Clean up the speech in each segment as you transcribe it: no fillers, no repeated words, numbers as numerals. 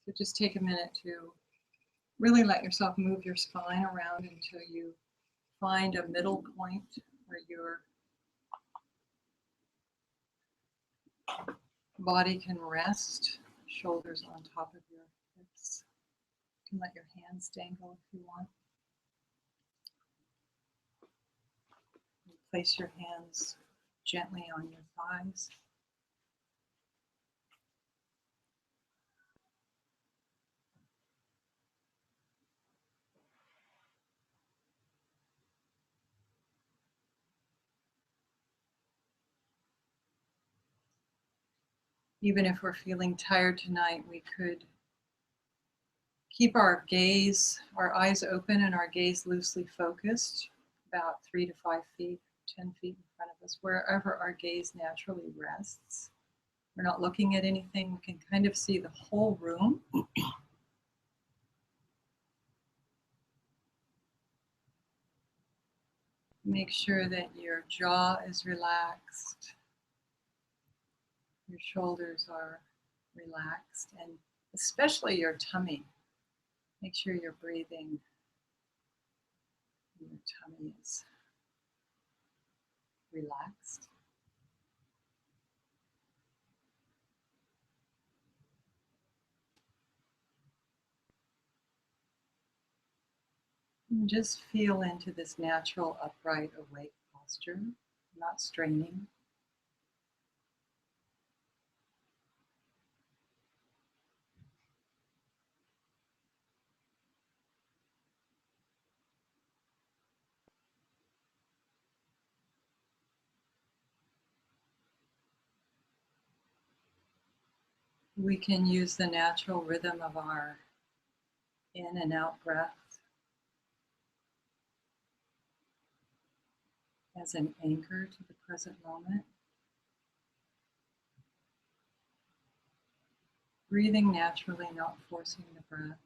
So just take a minute to really let yourself move your spine around until you find a middle point where your body can rest, shoulders on top of your hips. You can let your hands dangle if you want. Place your hands gently on your thighs. Even if we're feeling tired tonight, we could keep our gaze, our eyes open and our gaze loosely focused, about 3 to 5 feet, 10 feet in front of us, wherever our gaze naturally rests. We're not looking at anything. We can kind of see the whole room. Make sure that your jaw is relaxed, your shoulders are relaxed, and especially your tummy. Make sure you're breathing and your tummy is relaxed. And just feel into this natural upright awake posture, not straining. We can use the natural rhythm of our in and out breath as an anchor to the present moment. Breathing naturally, not forcing the breath,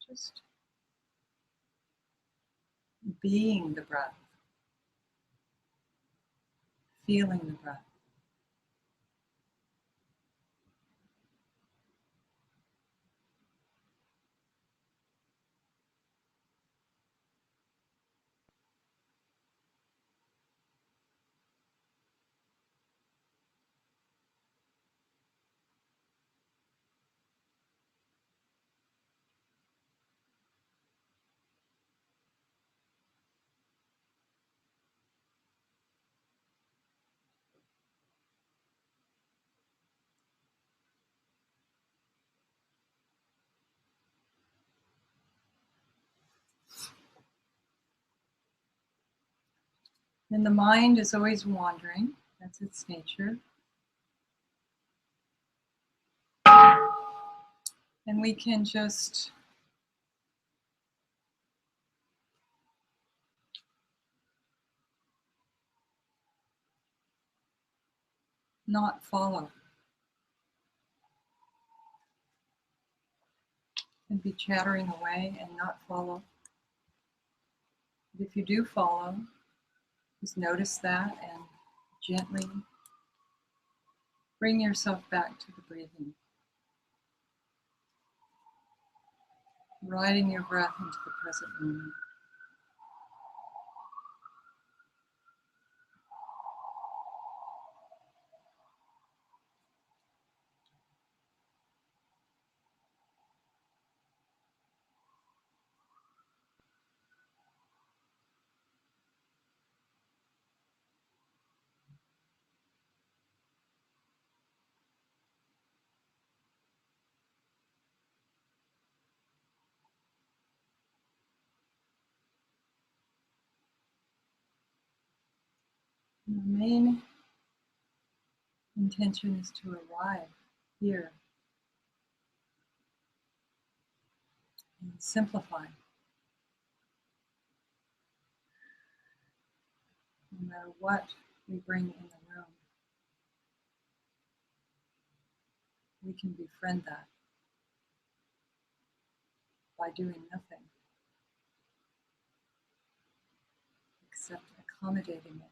just being the breath, feeling the breath. And the mind is always wandering, that's its nature. And we can just not follow and be chattering away and not follow. But if you do follow, just notice that and gently bring yourself back to the breathing. Riding your breath into the present moment. And the main intention is to arrive here and simplify. No matter what we bring in the room, we can befriend that by doing nothing except accommodating it.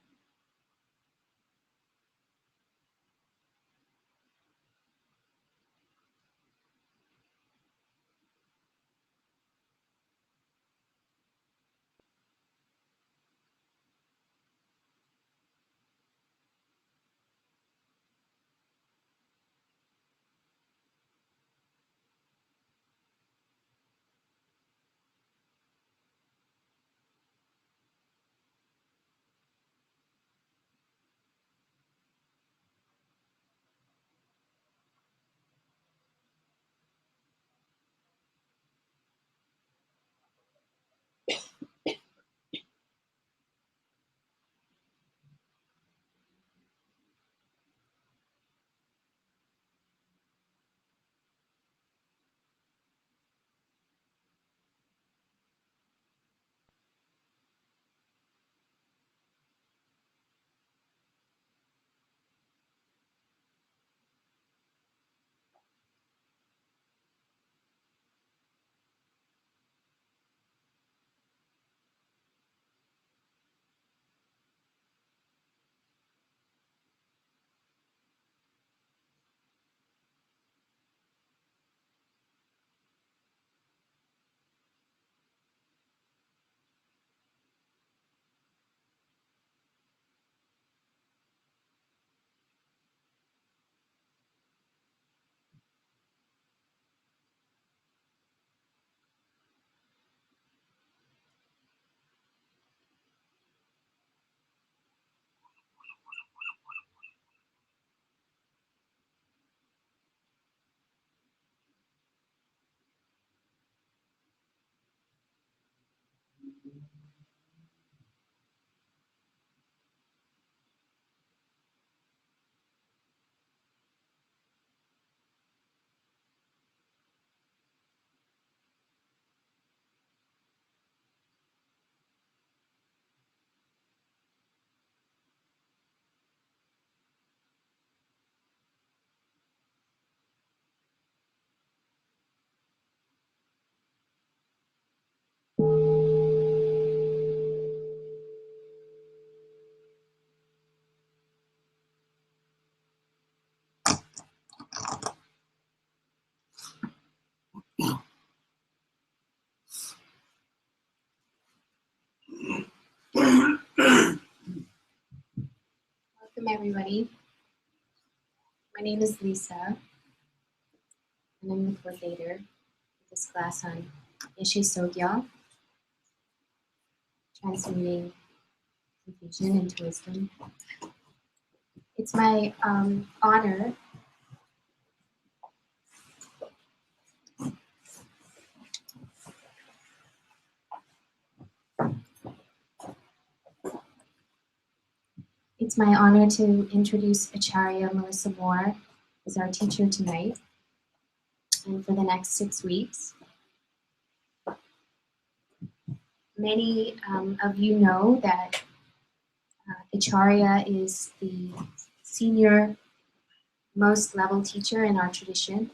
Welcome everybody. My name is Lisa, and I'm the coordinator of this class on Yeshe Tsogyal, transmuting confusion into wisdom. It's my honor to introduce Acharya Melissa Moore as our teacher tonight and for the next 6 weeks. Many of you know that Acharya is the senior most level teacher in our tradition.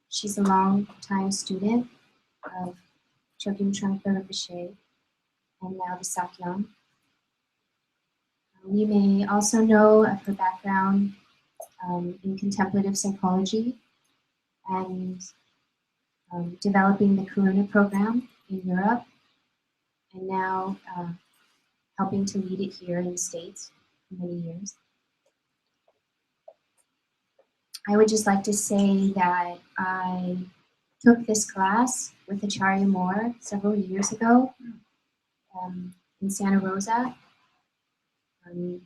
She's a long-time student of Tsogyal Yeshe and now the Tsogyal. We may also know of her background in contemplative psychology and developing the Karuna program in Europe, and now helping to lead it here in the States for many years. I would just like to say that I took this class with Acharya Moore several years ago in Santa Rosa. I'm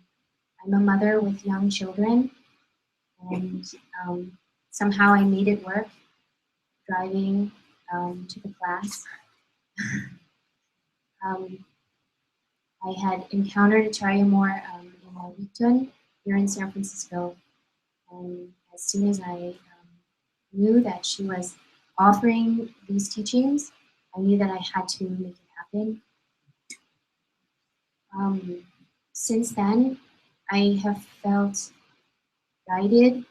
a mother with young children, and somehow I made it work driving to the class. I had encountered Acharya Moore in a weekend here in San Francisco, and as soon as I knew that she was offering these teachings, I knew that I had to make it happen. Since then, I have felt guided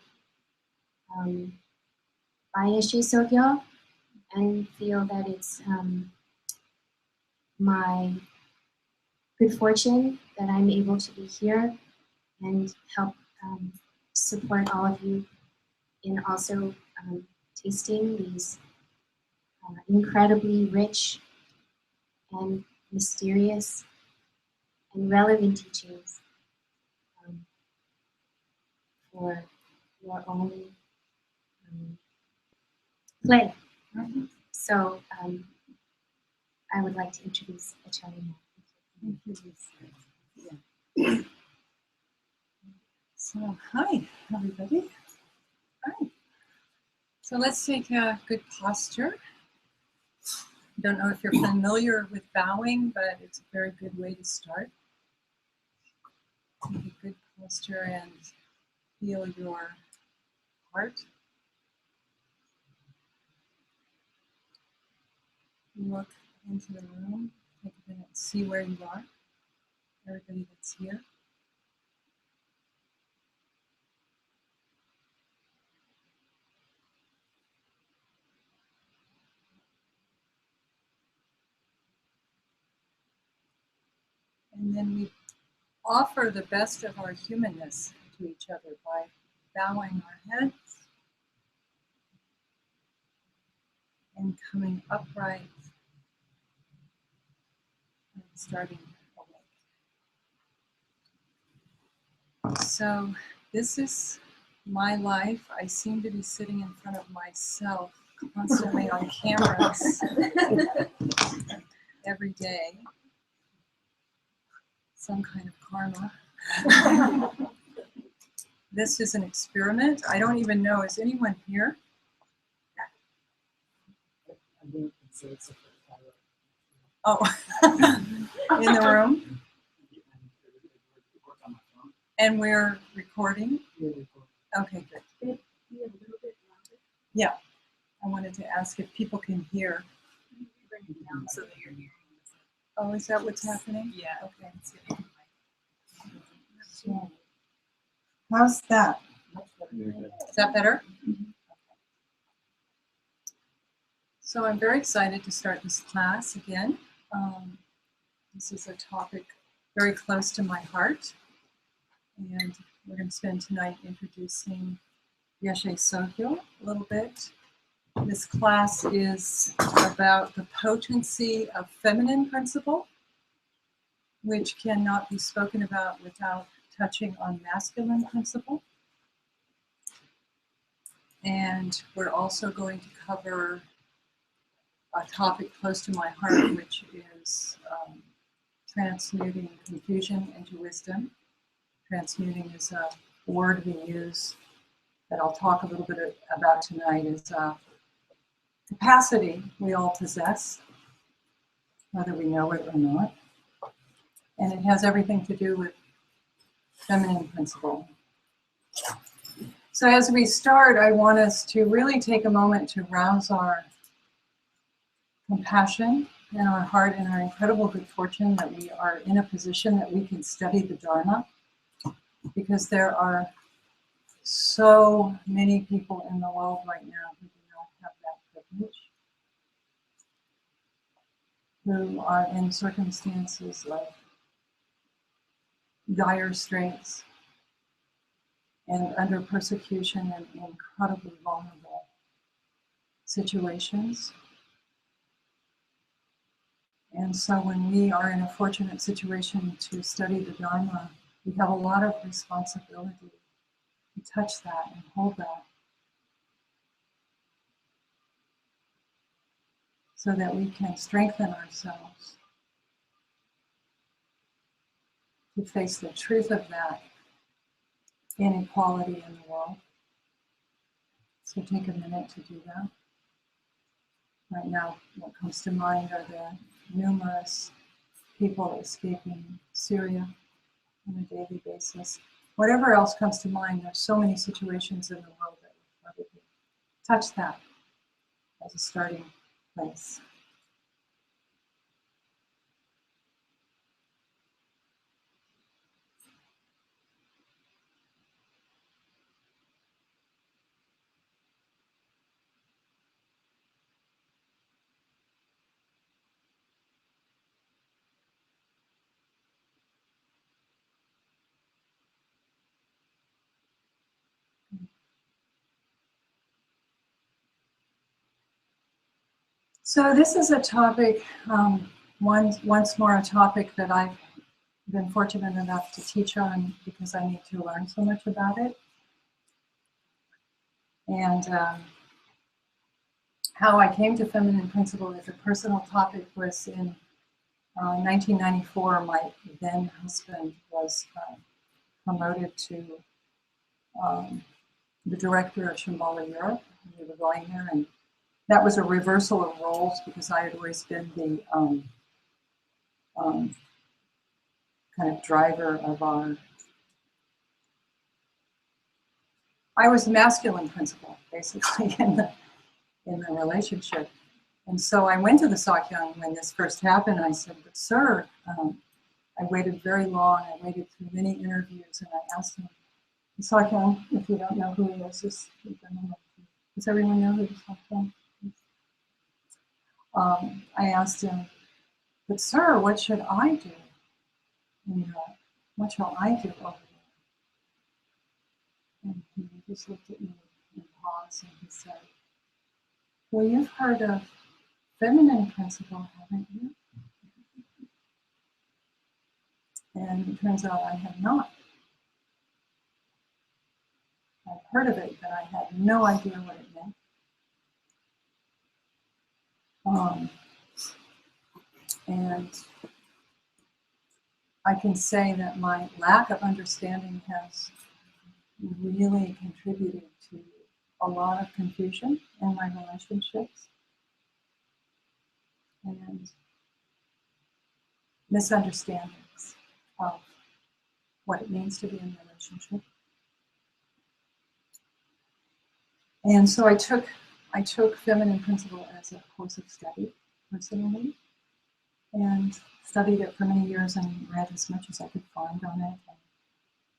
by Yeshe Tsogyal and feel that it's my good fortune that I'm able to be here and help support all of you in also tasting these incredibly rich and mysterious and relevant teachings for your own play. So I would like to introduce Acharya Moore. Thank you. So, hi, everybody. Hi. So let's take a good posture. I don't know if you're familiar with bowing, but it's a very good way to start. Take a good posture and feel your heart. Look into the room. Take a minute and see where you are. Everybody that's here. And then we offer the best of our humanness to each other by bowing our heads and coming upright and starting awake. So this is my life. I seem to be sitting in front of myself constantly on cameras every day. Some kind of karma. This is an experiment. I don't even know, is anyone here? Oh, in the room? And we're recording? Okay, good. Yeah, I wanted to ask if people can hear. So that you're hearing. Oh, is that what's happening? Yeah. Okay. How's that? Is that better? So I'm very excited to start this class again. This is a topic very close to my heart. And we're going to spend tonight introducing Yeshe Tsogyal a little bit. This class is about the potency of feminine principle, which cannot be spoken about without touching on masculine principle. And we're also going to cover a topic close to my heart, which is transmuting confusion into wisdom. Transmuting is a word we use that I'll talk a little bit about tonight. Is a capacity we all possess, whether we know it or not. And it has everything to do with feminine principle. So as we start, I want us to really take a moment to rouse our compassion in our heart and our incredible good fortune that we are in a position that we can study the Dharma, because there are so many people in the world right now who do not have that privilege, who are in circumstances like dire straits and under persecution and incredibly vulnerable situations. And so when we are in a fortunate situation to study the Dharma, we have a lot of responsibility to touch that and hold that, so that we can strengthen ourselves to face the truth of that inequality in the world. So take a minute to do that. Right now, what comes to mind are the numerous people escaping Syria on a daily basis. Whatever else comes to mind, there's so many situations in the world that we probably touch that as a starting place. So this is a topic, once more a topic that I've been fortunate enough to teach on because I need to learn so much about it. And how I came to feminine principle as a personal topic was in 1994. My then husband was promoted to the director of Shambhala Europe. We were going there, and that was a reversal of roles because I had always been the kind of driver of our. I was the masculine principle, basically, in the relationship. And so I went to the Tsogyal when this first happened. I said, "But sir," I waited very long. I waited through many interviews, and I asked him, "The Tsogyal, if you don't know who he is, does everyone know who the Tsogyal is?" I asked him, "But sir, what should I do in Europe? What shall I do over there?" And he just looked at me and paused, and he said, "Well, you've heard of feminine principle, haven't you?" And it turns out I had not. I'd heard of it, but I had no idea what it meant. And I can say that my lack of understanding has really contributed to a lot of confusion in my relationships and misunderstandings of what it means to be in a relationship. And so I took feminine principle as a course of study personally, and studied it for many years and read as much as I could find on it.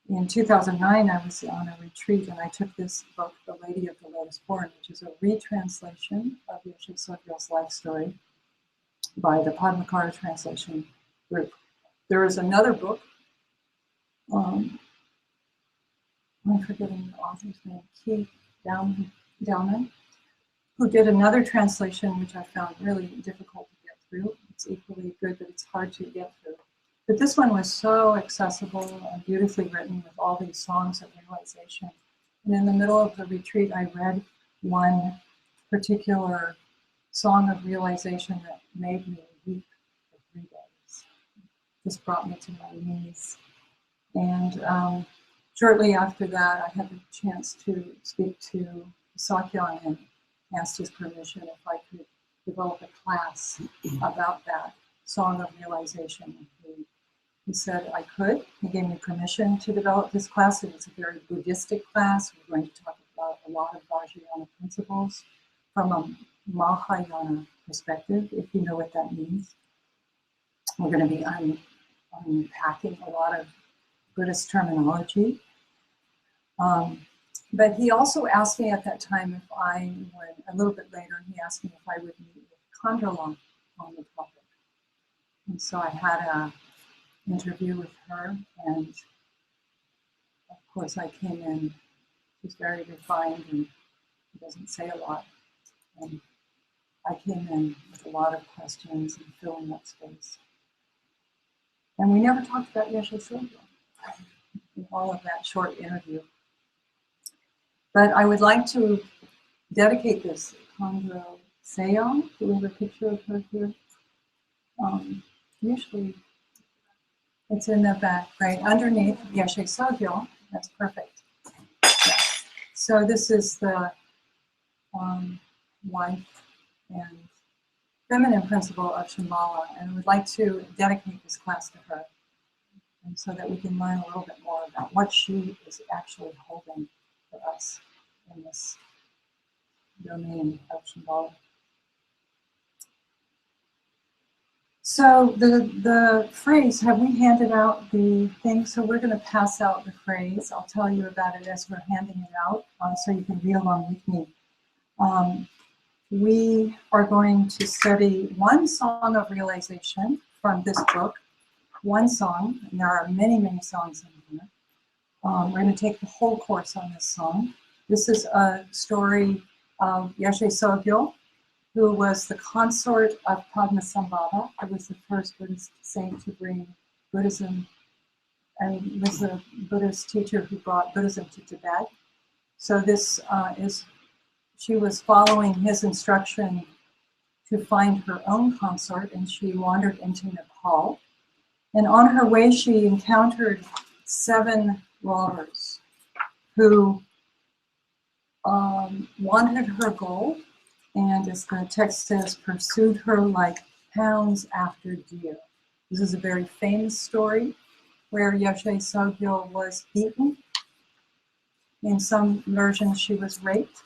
And in 2009, I was on a retreat, and I took this book, The Lady of the Lotus Born, which is a retranslation of Yeshe Tsogyal's life story by the Padmakara translation group. There is another book, I'm forgetting the author's name, Keith Dowman, who did another translation, which I found really difficult to get through. It's equally good, but it's hard to get through. But this one was so accessible and beautifully written with all these songs of realization. And in the middle of the retreat, I read one particular song of realization that made me weep for 3 days. Just brought me to my knees. And shortly after that, I had the chance to speak to Tsogyal and asked his permission if I could develop a class about that song of realization. He said I could. He gave me permission to develop this class. It was a very Buddhistic class. We're going to talk about a lot of Vajrayana principles from a Mahayana perspective, if you know what that means. We're going to be unpacking a lot of Buddhist terminology. But he also asked me at that time if I would, a little bit later, he asked me if I would meet with Khandrolong on the topic. And so I had an interview with her, and of course I came in, she's very refined and doesn't say a lot. And I came in with a lot of questions and filling up space. And we never talked about Yeshe in all of that short interview. But I would like to dedicate this Khandro Sayong. Do we have a picture of her here? Usually it's in the back, right underneath Yeshe Tsogyal. That's perfect. Yeah. So this is the wife and feminine principle of Shambhala, and I would like to dedicate this class to her, and so that we can learn a little bit more about what she is actually holding for us in this domain of Shambhala. So the phrase, have we handed out the thing? So we're going to pass out the phrase. I'll tell you about it as we're handing it out, so you can read along with me. We are going to study one song of realization from this book, one song, and there are many, many songs in here. We're going to take the whole course on this song. This is a story of Yeshe Tsogyal, who was the consort of Padmasambhava, who was the first Buddhist saint to bring Buddhism, and was the Buddhist teacher who brought Buddhism to Tibet. So this she was following his instruction to find her own consort, and she wandered into Nepal. And on her way, she encountered 7 robbers who wanted her gold, and as the text says, pursued her like hounds after deer. This is a very famous story where Yeshe Tsogyal was beaten. In some versions, she was raped.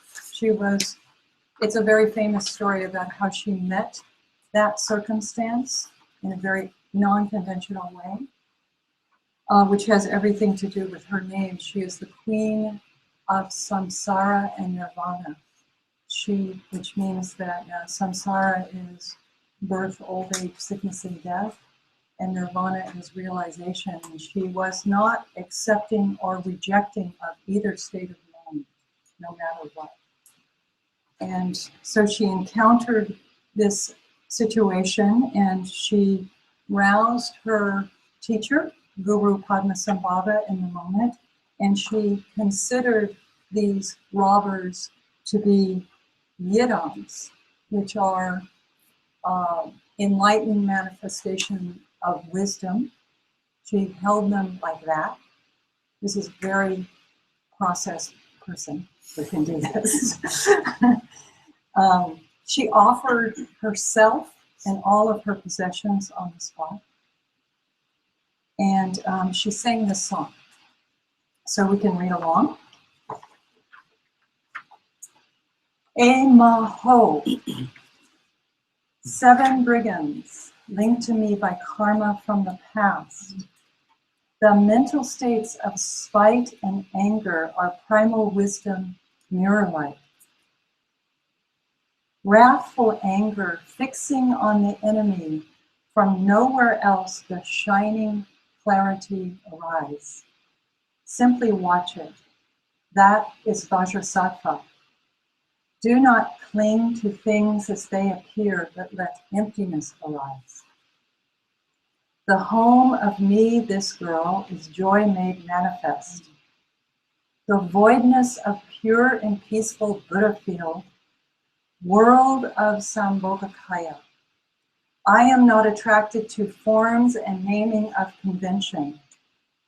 It's a very famous story about how she met that circumstance in a very non-conventional way, which has everything to do with her name. She is the queen of samsara and nirvana. Which means that samsara is birth, old age, sickness, and death, and nirvana is realization. And she was not accepting or rejecting of either state of mind, no matter what. And so she encountered this situation, and she roused her teacher, Guru Padmasambhava, in the moment, and she considered these robbers to be yidams, which are enlightened manifestation of wisdom. She held them like that. This is a very processed person who can do this. She offered herself and all of her possessions on the spot. And she sang this song. So we can read along. Maho, 7 brigands linked to me by karma from the past. The mental states of spite and anger are primal wisdom mirror-like. Wrathful anger fixing on the enemy, from nowhere else does shining clarity arise. Simply watch it. That is Vajrasattva. Do not cling to things as they appear, but let emptiness arise. The home of me, this girl, is joy made manifest. The voidness of pure and peaceful Buddha field, world of Sambhogakaya. I am not attracted to forms and naming of convention.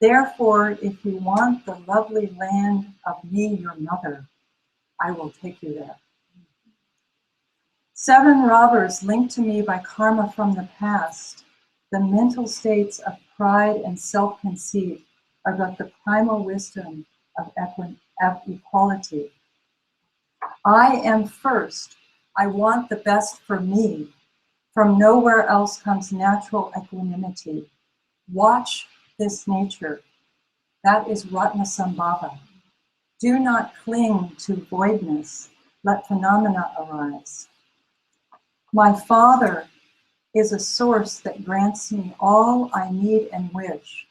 Therefore, if you want the lovely land of me, your mother, I will take you there. 7 robbers linked to me by karma from the past. The mental states of pride and self-conceit are but the primal wisdom of equality. I am first. I want the best for me. From nowhere else comes natural equanimity. Watch this nature. That is Ratnasambhava. Do not cling to voidness. Let phenomena arise. My Father is a source that grants me all I need and wish,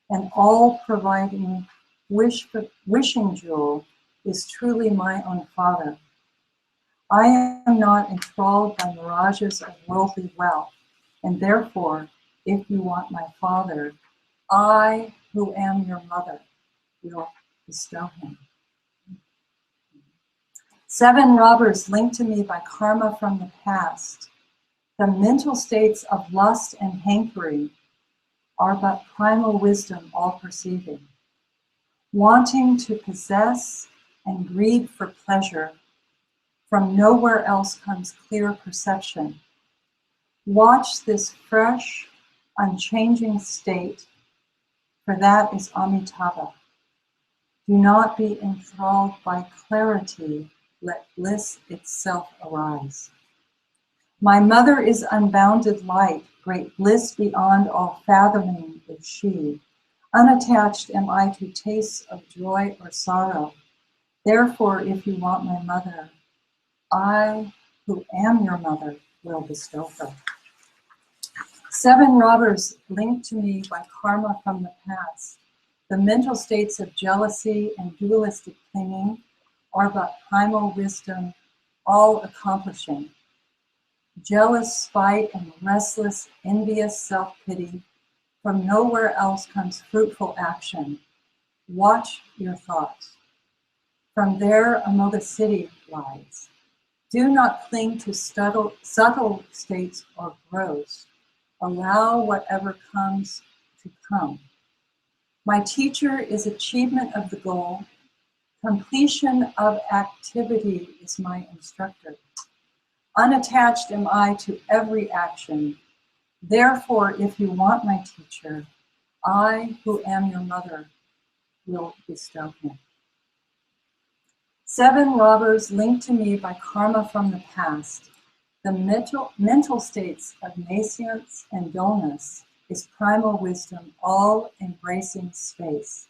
and all providing wishing jewel is truly my own Father. I am not enthralled by mirages of worldly wealth, and therefore, if you want my Father, I, who am your mother, will bestow him. 7 robbers linked to me by karma from the past. The mental states of lust and hankering are but primal wisdom all perceiving. Wanting to possess and greed for pleasure, from nowhere else comes clear perception. Watch this fresh, unchanging state, for that is Amitabha. Do not be enthralled by clarity, let bliss itself arise. My mother is unbounded light, great bliss beyond all fathoming is she. Unattached am I to tastes of joy or sorrow. Therefore, if you want my mother, I, who am your mother, will bestow her. 7 robbers linked to me by karma from the past. The mental states of jealousy and dualistic clinging are but primal wisdom, all accomplishing. Jealous spite and restless, envious self-pity, from nowhere else comes fruitful action. Watch your thoughts. From there, Amoga city lies. Do not cling to subtle states or gross. Allow whatever comes to come. My teacher is achievement of the goal. Completion of activity is my instructor. Unattached am I to every action. Therefore, if you want my teacher, I, who am your mother, will bestow him. 7 robbers linked to me by karma from the past. The mental states of nascience and dullness is primal wisdom, all embracing space.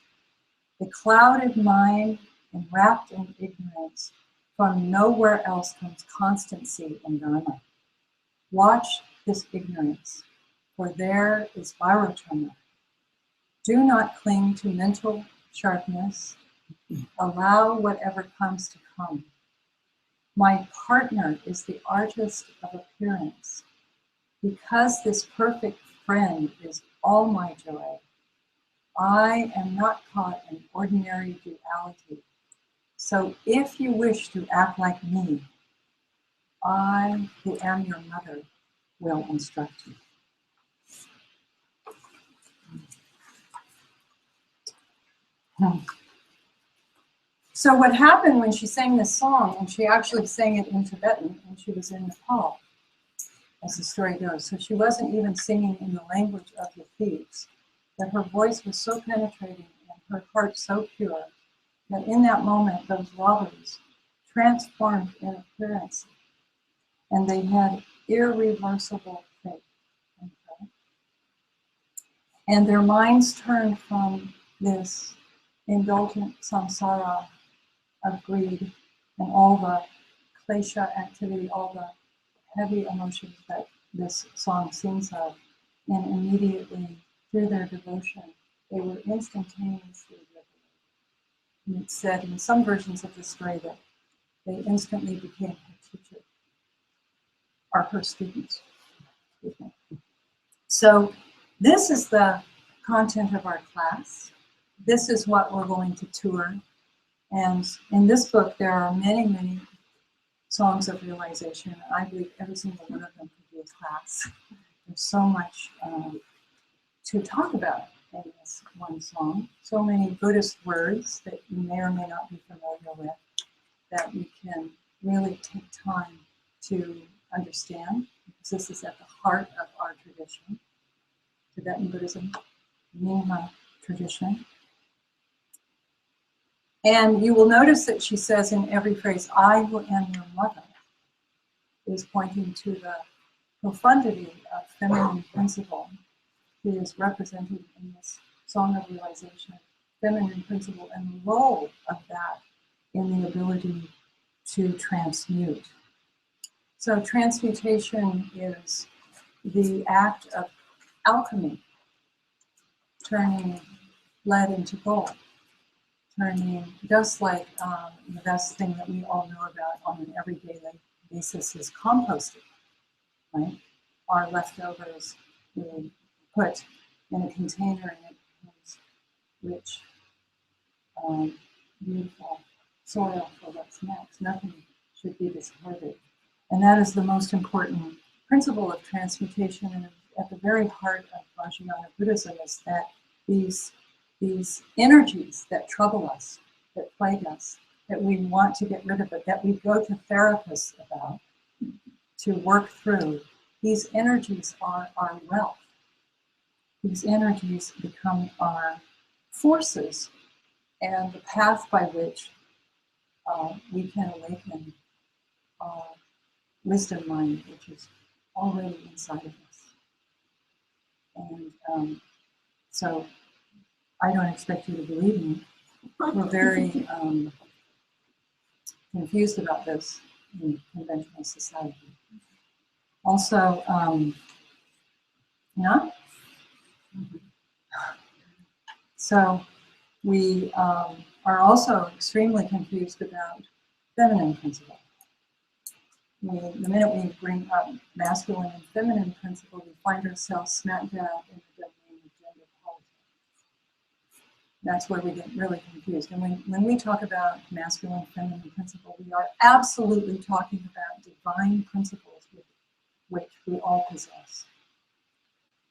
The clouded mind, enwrapped in ignorance, from nowhere else comes constancy and dharma. Watch this ignorance, for there is Vairocana. Do not cling to mental sharpness. Allow whatever comes to come. My partner is the artist of appearance. Because this perfect friend is all my joy, I am not caught in ordinary duality. So if you wish to act like me, I, who am your mother, will instruct you. So what happened when she sang this song, and she actually sang it in Tibetan when she was in Nepal, as the story goes. So she wasn't even singing in the language of the thieves, that her voice was so penetrating and her heart so pure that in that moment, those robbers transformed in appearance, and they had irreversible faith in her. And their minds turned from this indulgent samsara of greed and all the klesha activity, all the heavy emotions that this song sings of, and immediately through their devotion, they were instantaneously liberated. And it's said in some versions of the story that they instantly became her teacher, or her students. So This is the content of our class. This is what we're going to tour. And in this book, there are many, many songs of realization. I believe every single one of them could be a class. There's so much to talk about in this one song. So many Buddhist words that you may or may not be familiar with that we can really take time to understand, because this is at the heart of our tradition, Tibetan Buddhism, Nyingma tradition. And you will notice that she says in every phrase, I am your mother, is pointing to the profundity of feminine principle that is represented in this song of realization, feminine principle, and the role of that in the ability to transmute. So transmutation is the act of alchemy, turning lead into gold, turning, just like the best thing that we all know about on an everyday basis is composting, right? Our leftovers we put in a container and it becomes rich, beautiful soil for what's next. Nothing should be discarded. And that is the most important principle of transmutation. And at the very heart of Vajrayana Buddhism is that these energies that trouble us, that plague us, that we want to get rid of it, that we go to therapists about to work through, these energies are our wealth. These energies become our forces and the path by which we can awaken our wisdom mind, which is already inside of us. And so I don't expect you to believe me. We're very confused about this in conventional society. Also, yeah? So we are also extremely confused about feminine principle. The minute we bring up masculine and feminine principle, we find ourselves smack dab in the domain of gender politics. That's where we get really confused. And when we talk about masculine and feminine principle, we are absolutely talking about divine principles with which we all possess.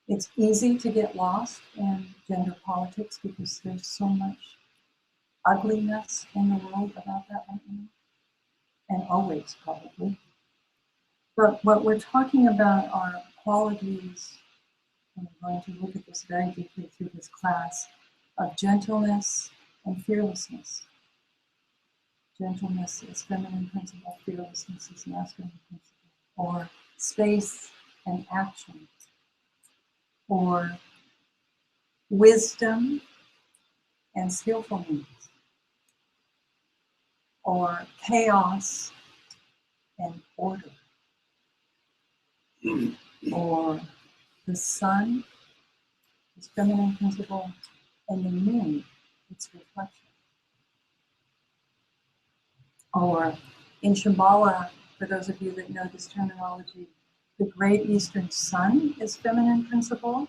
It's easy to get lost in gender politics because there's so much ugliness in the world about that right now, and always probably. But what we're talking about are qualities, and we're going to look at this very deeply through this class, of gentleness and fearlessness. Gentleness is feminine principle, fearlessness is masculine principle, or space and action, or wisdom and skillful means, or chaos and order, or the sun, its feminine principle, and the moon, its reflection. Or in Shambhala, for those of you that know this terminology, the great eastern sun is feminine principle,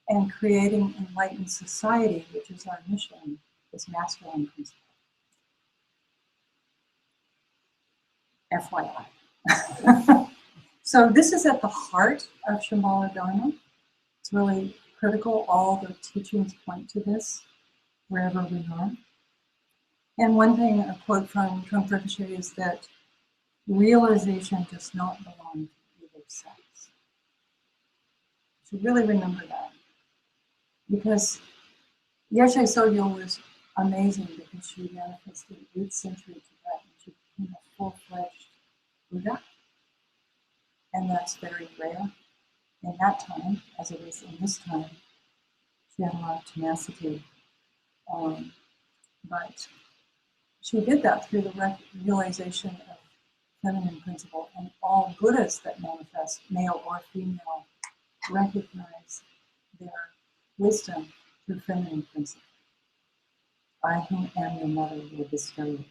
and creating enlightened society, which is our mission, is masculine principle. FYI. So this is at the heart of Shambhala Dharma. It's really critical. All the teachings point to this wherever we are. And one thing, a quote from Trungpa Rinpoche is that realization does not belong to either sex. So really remember that. Because Yeshe Tsogyal was amazing because she manifested 8th century Tibet and she became a full-fledged Buddha. And that's very rare in that time, as it is in this time. She had a lot of tenacity. But she did that through the realization of feminine principle, and all Buddhas that manifest, male or female, recognize their wisdom through feminine principle. I who am your mother will bestow you.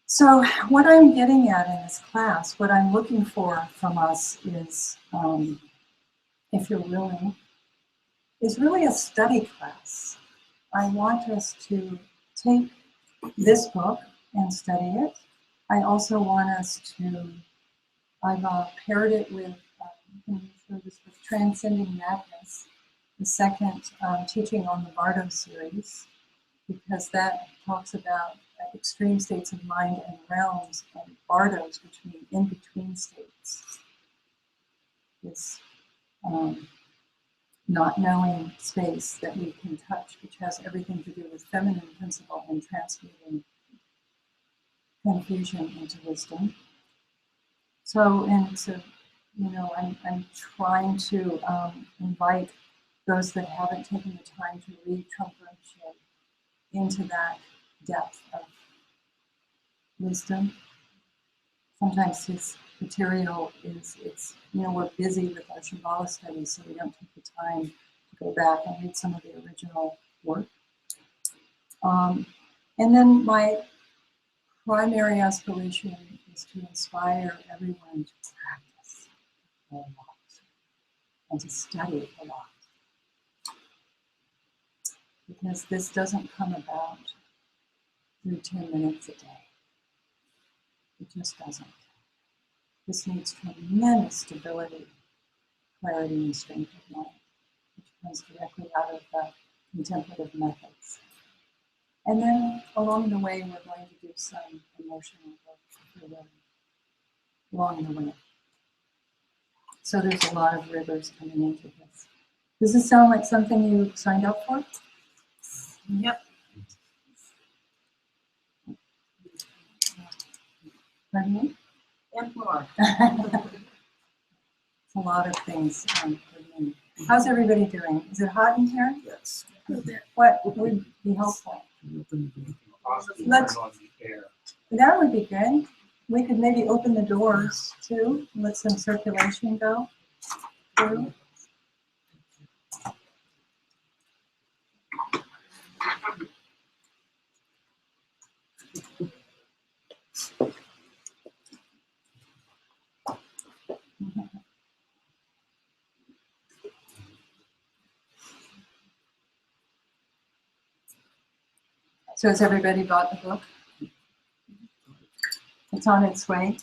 So what I'm getting at in this class, what I'm looking for from us is if you're willing, is really a study class. I want us to take this book and study it. I also want us to, I've paired it with, Transcending Madness, the second teaching on the Bardo series, because that talks about extreme states of mind and realms, and Bardos, which mean in-between states. This not knowing space that we can touch, which has everything to do with feminine principle and transmuting confusion into wisdom. So, I'm trying to invite those that haven't taken the time to read Trump Rinpoche into that depth of wisdom. Sometimes his material we're busy with our Shambhala studies, so we don't take the time to go back and read some of the original work. And then my primary aspiration is to inspire everyone to practice a lot and to study a lot. Because this doesn't come about through 10 minutes a day. It just doesn't. This needs tremendous stability, clarity, and strength of mind, which comes directly out of the contemplative methods. And then along the way, we're going to do some emotional work along the way. So there's a lot of rivers coming into this. Does this sound like something you signed up for? Yep. Pardon me? And more. It's a lot of things for me. How's everybody doing? Is it hot in here? Yes. What would be helpful? Let's on the air. That would be good. We could maybe open the doors too, and let some circulation go through. So has everybody bought the book? It's on its way.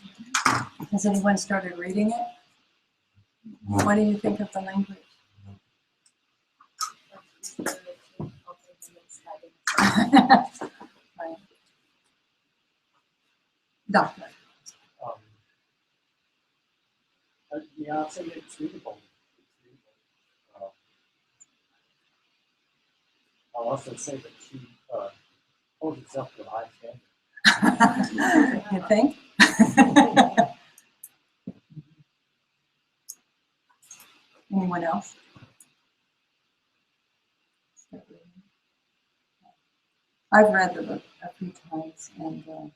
Has anyone started reading it? What do you think of the language? Right. Doctor. Yeah, I'd say it's readable. I'll also say that she holds itself to a high standard. You think? Anyone else? I've read the book a few times, and I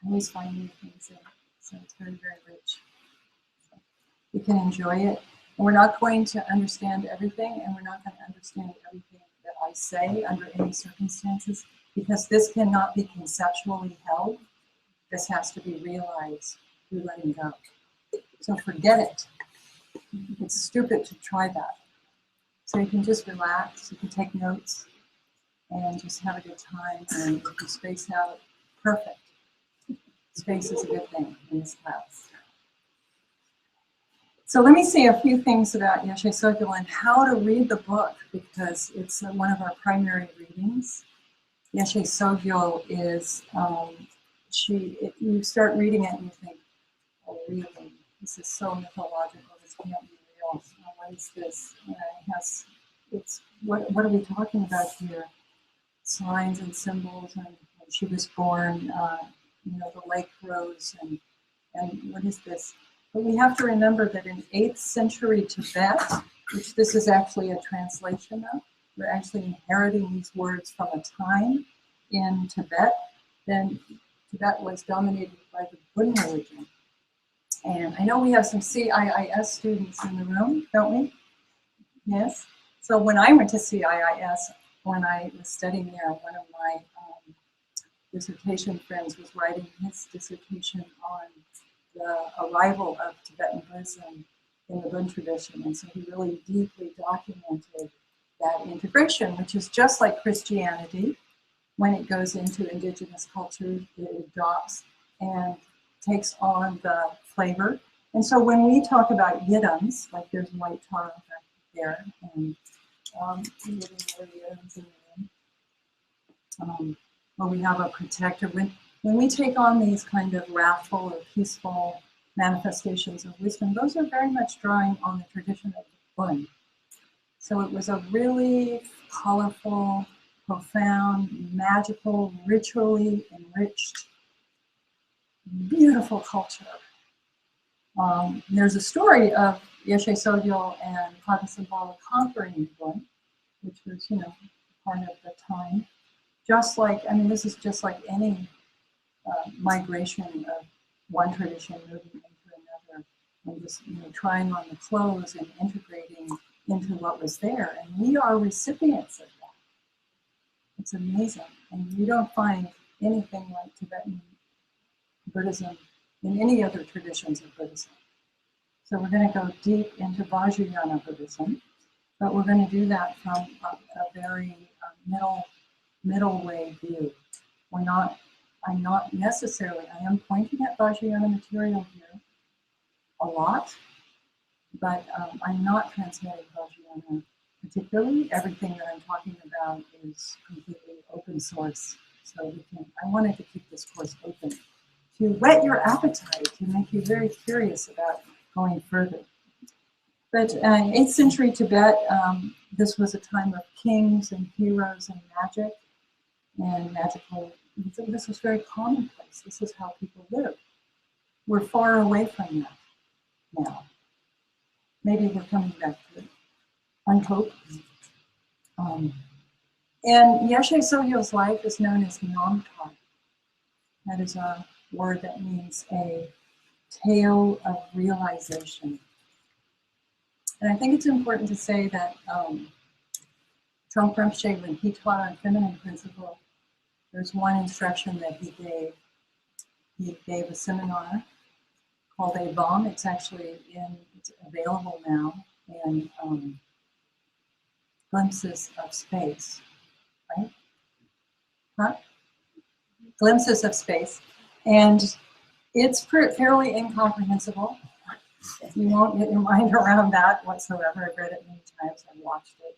always find new things in it, so it's very, very rich. So you can enjoy it. And we're not going to understand everything, and we're not going to understand everything that I say under any circumstances, because this cannot be conceptually held. This has to be realized through letting go. So forget it. It's stupid to try that. So you can just relax, you can take notes, and just have a good time, and if you space out, perfect. Space is a good thing in this class. So let me say a few things about Yeshe Tsogyal and how to read the book, because it's one of our primary readings. Yeshe Tsogyal is, you start reading it and you think, oh really, this is so mythological, this can't be real. What is this? What are we talking about here? Signs and symbols, and when she was born, the lake rose, and what is this? But we have to remember that in 8th century Tibet, which this is actually a translation of, we're actually inheriting these words from a time in Tibet. Then Tibet was dominated by the Buddha religion. And I know we have some CIIS students in the room, don't we? Yes. So when I went to CIIS, when I was studying there, one of my dissertation friends was writing his dissertation on the arrival of Tibetan Buddhism in the Bön tradition. And so he really deeply documented that integration, which is just like Christianity. When it goes into indigenous culture, it adopts and takes on the flavor. And so when we talk about yiddums, like there's white taro back there, and where we have a protector. When we take on these kind of wrathful or peaceful manifestations of wisdom, those are very much drawing on the tradition of the Bön. So it was a really colorful, profound, magical, ritually enriched, beautiful culture. There's a story of Yeshe, Tsogyal, and Padmasambhava conquering Bön, which was, part of the time. Just like, this is just like any migration of one tradition moving into another, and just trying on the clothes and integrating into what was there. And we are recipients of that. It's amazing. And you don't find anything like Tibetan Buddhism in any other traditions of Buddhism. So we're going to go deep into Vajrayana Buddhism, but we're going to do that from a very middle way view. I'm not necessarily, I am pointing at Vajrayana material here a lot, but I'm not transmitting Vajrayana particularly. Everything that I'm talking about is completely open source. So I wanted to keep this course open to whet your appetite, to make you very curious about going further. But in 8th century Tibet, this was a time of kings and heroes and magic and magical. This was very commonplace. This is how people lived. We're far away from that now. Maybe we're coming back to it. I hope. And Yeshe Tsogyal's life is known as Namtar. That is a word that means a tale of realization. And I think it's important to say that Trungpa Rinpoche, when he taught on feminine principle, there's one instruction that he gave. He gave a seminar called Avam. It's actually it's available now in Glimpses of Space, right? Huh? Glimpses of Space. And it's fairly incomprehensible. You won't get your mind around that whatsoever. I've read it many times, I've watched it.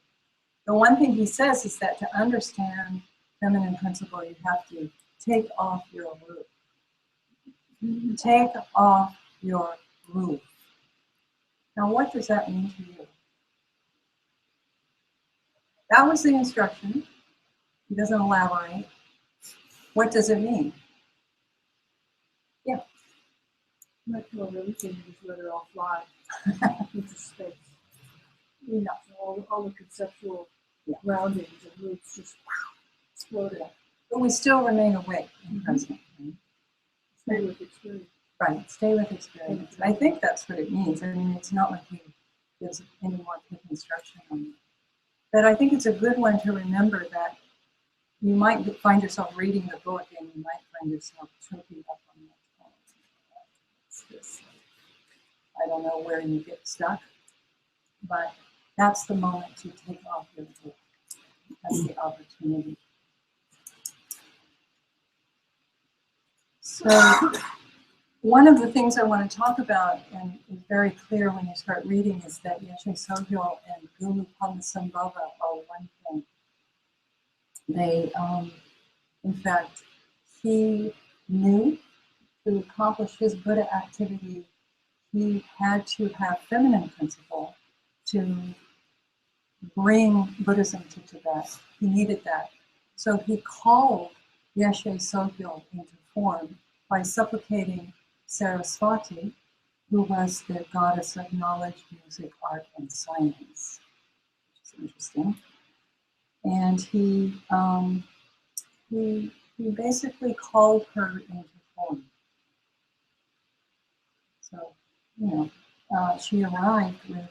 The one thing he says is that to understand feminine principle, you have to take off your roof. Take off your roof. Now, what does that mean to you? That was the instruction. He doesn't elaborate. What does it mean? Yeah. Let go of everything and just let it all fly into space. Yeah. So all the conceptual groundings and roots just exploded. But we still remain awake and present. Right? Stay with experience. Right, stay with experience. I think that's what it means. It's not like he gives any more quick instruction on it. But I think it's a good one to remember that you might find yourself reading the book and you might find yourself choking up on that. I don't know where you get stuck, but that's the moment to take off your book. That's the opportunity. So one of the things I want to talk about, and is very clear when you start reading, is that Yeshe Tsogyal and Guru Padmasambhava are one thing. They, in fact, he knew to accomplish his Buddha activity, he had to have feminine principle to bring Buddhism to Tibet. He needed that. So he called Yeshe Tsogyal into form by supplicating Saraswati, who was the goddess of knowledge, music, art, and science, which is interesting. And he basically called her into form. So, she arrived with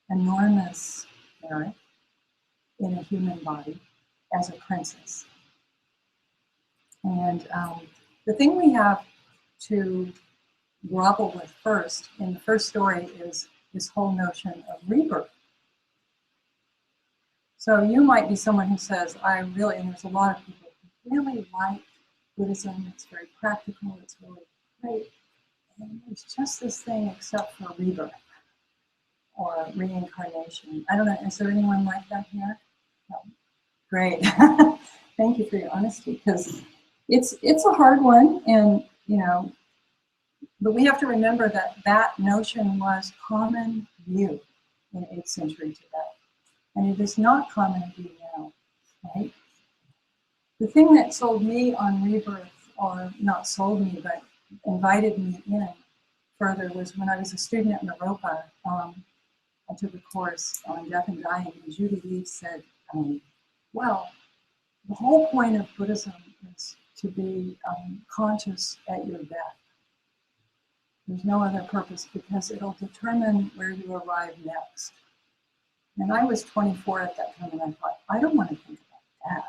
enormous merit in a human body as a princess. And the thing we have to grapple with first in the first story is this whole notion of rebirth. So you might be someone who says, I really, and there's a lot of people who really like Buddhism, it's very practical, it's really great. And it's just this thing except for rebirth or reincarnation. I don't know, is there anyone like that here? No. Great. Thank you for your honesty, because it's a hard one, and but we have to remember that that notion was common view in 8th century Tibet, and it is not common view now, right? The thing that sold me on rebirth, or not sold me, but invited me in further, was when I was a student at Naropa. I took a course on death and dying, and Judy Lee said, well, the whole point of Buddhism is to be conscious at your death. There's no other purpose, because it'll determine where you arrive next. And I was 24 at that time, and I thought, I don't want to think about that.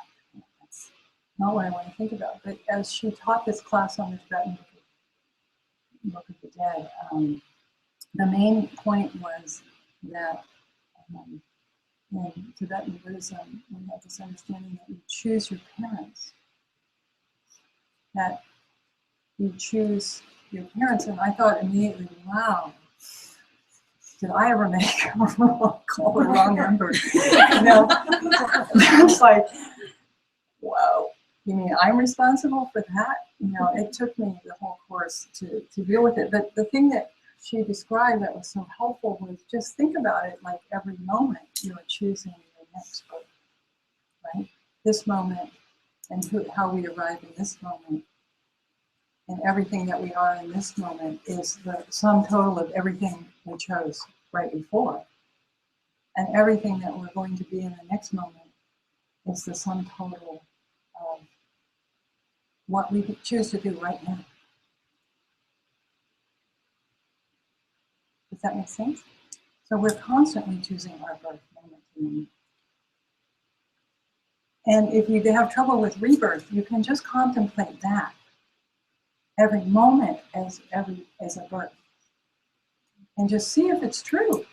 That's not what I want to think about. But as she taught this class on the Tibetan Book of the Dead, the main point was that in Tibetan Buddhism, we have this understanding that you choose your parents, that you choose your parents. And I thought immediately, wow, did I ever make call the wrong number? It's like, whoa, you mean I'm responsible for that? It took me the whole course to deal with it. But the thing that she described that was so helpful was just think about it like every moment you are choosing your next birth, right? This moment, and how we arrive in this moment, and everything that we are in this moment is the sum total of everything we chose right before. And everything that we're going to be in the next moment is the sum total of what we choose to do right now. Does that make sense? So we're constantly choosing our birth moment to moment. And if you have trouble with rebirth, you can just contemplate that every moment as a birth, and just see if it's true.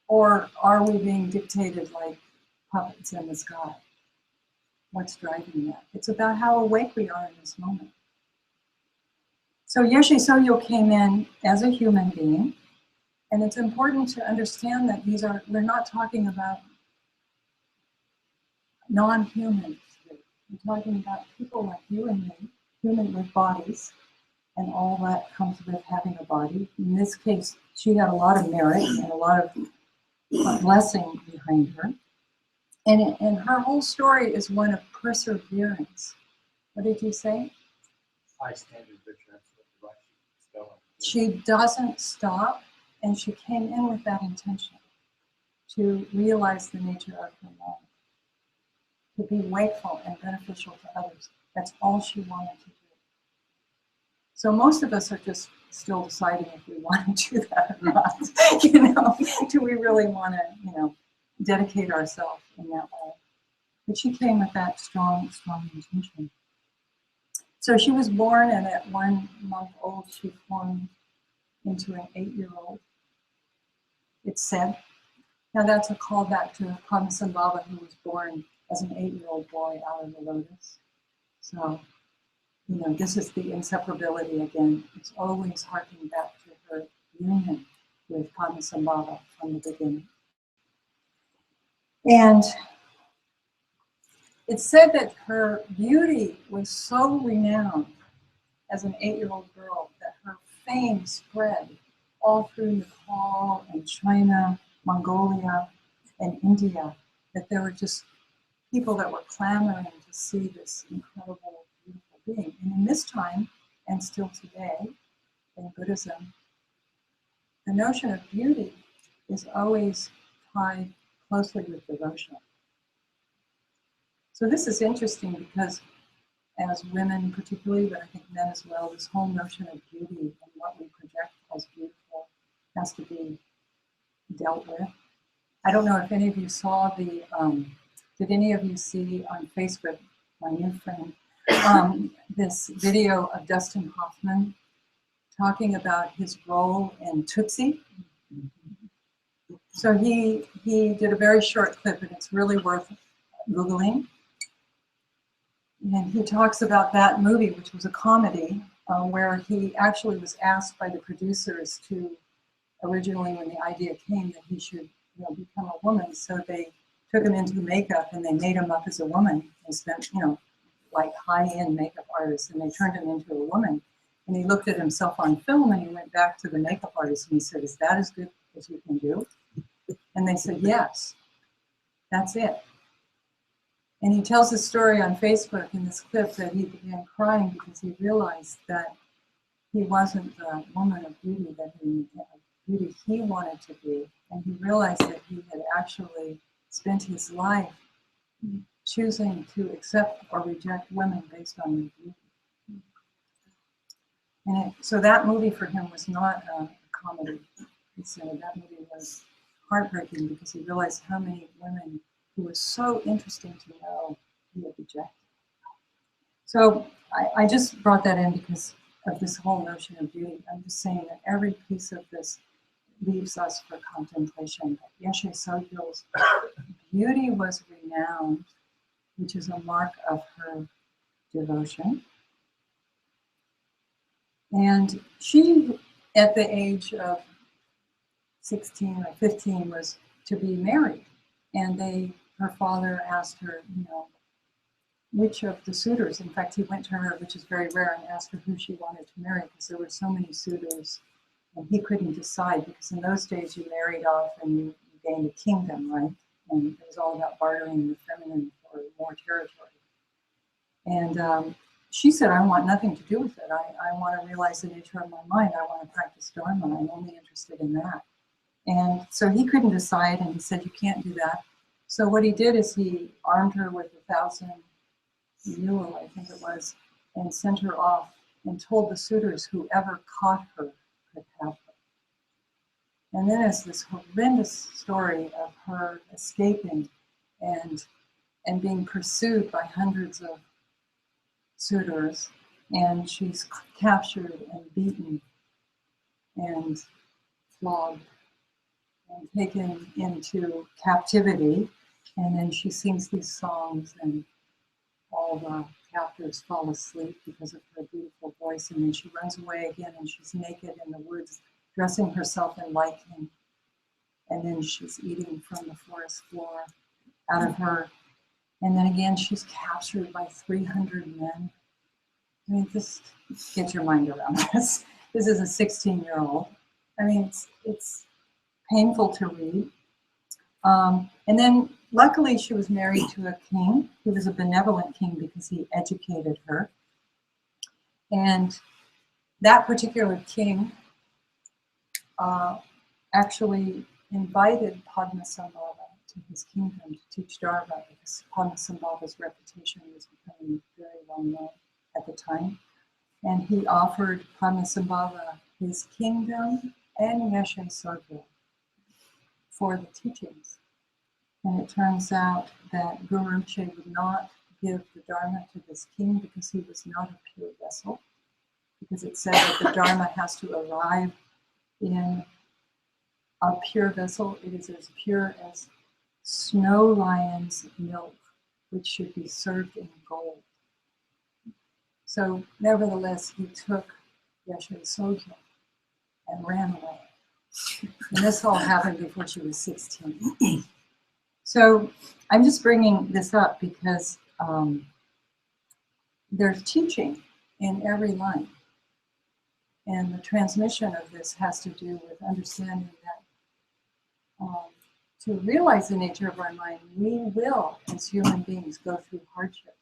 Or are we being dictated like puppets in the sky? What's driving that? It's about how awake we are in this moment. So Yeshe Tsogyal came in as a human being, and it's important to understand that we're not talking about non-humans. We're talking about people like you and me, human with bodies, and all that comes with having a body. In this case, she had a lot of merit and a lot of blessing behind her. And her whole story is one of perseverance. What did you say? High standard, but you're absolutely right. She's going. She doesn't stop, and she came in with that intention to realize the nature of her life, to be wakeful and beneficial to others. That's all she wanted to do. So most of us are just still deciding if we want to do that or not. Do we really want to, dedicate ourselves in that way? But she came with that strong intention. So she was born, and at 1 month old, she formed into an 8-year-old. It's said. Now that's a callback to Padmasambhava, who was born as an 8-year-old boy out of the lotus. So, this is the inseparability again. It's always harking back to her union with Padmasambhava from the beginning. And it's said that her beauty was so renowned as an 8-year-old girl that her fame spread all through Nepal and China, Mongolia, and India, that there were just people that were clamoring to see this incredible, beautiful being. And in this time, and still today, in Buddhism, the notion of beauty is always tied closely with devotion. So this is interesting because as women particularly, but I think men as well, this whole notion of beauty and what we project as beautiful has to be dealt with. I don't know if any of you saw did any of you see on Facebook, my new friend, this video of Dustin Hoffman talking about his role in Tutsi. So he did a very short clip, and it's really worth Googling. And he talks about that movie, which was a comedy, where he actually was asked by the producers to, originally when the idea came that he should become a woman, so they took him into the makeup and they made him up as a woman. They spent, like high-end makeup artists, and they turned him into a woman. And he looked at himself on film and he went back to the makeup artist and he said, "Is that as good as you can do?" And they said, "Yes, that's it." And he tells a story on Facebook in this clip that he began crying because he realized that he wasn't the woman of beauty he wanted to be. And he realized that he had actually spent his life choosing to accept or reject women based on their beauty. And so that movie for him was not a comedy. He said that movie was heartbreaking because he realized how many women who was so interesting to know he had rejected. So I just brought that in because of this whole notion of beauty. I'm just saying that every piece of this leaves us for contemplation. Yeshe Tsogyal's beauty was renowned, which is a mark of her devotion. And she, at the age of 16 or 15, was to be married. And her father asked her, which of the suitors. In fact, he went to her, which is very rare, and asked her who she wanted to marry because there were so many suitors, and he couldn't decide because in those days you married off and you gained a kingdom, right? And it was all about bartering the feminine for more territory. And she said, "I want nothing to do with it. I want to realize the nature of my mind. I want to practice Dharma. I'm only interested in that." And so he couldn't decide, and he said, "You can't do that." So what he did is he armed her with 1,000 mule, I think it was, and sent her off and told the suitors whoever caught her could have her. And then it's this horrendous story of her escaping and being pursued by hundreds of suitors, and she's captured and beaten and flogged and taken into captivity. And then she sings these songs, and all the captors fall asleep because of her beautiful voice. And then she runs away again, and she's naked in the woods, dressing herself in lichen. And then she's eating from the forest floor out of her. And then again, she's captured by 300 men. I mean, just get your mind around this. This is a 16-year-old. I mean, it's painful to read. And then luckily she was married to a king. He was a benevolent king because he educated her. And that particular king actually invited Padmasambhava to his kingdom to teach Dharma because Padmasambhava's reputation was becoming very well known at the time. And he offered Padmasambhava his kingdom and Yeshe Tsogyal for the teachings. And it turns out that Guru Rinpoche would not give the Dharma to this king because he was not a pure vessel, because it said that the Dharma has to arrive in a pure vessel. It is as pure as snow lion's milk, which should be served in gold. So nevertheless, he took Yeshe Tsogyal and ran away. And this all happened before she was 16. So I'm just bringing this up because there's teaching in every line. And the transmission of this has to do with understanding that to realize the nature of our mind, we will, as human beings, go through hardship.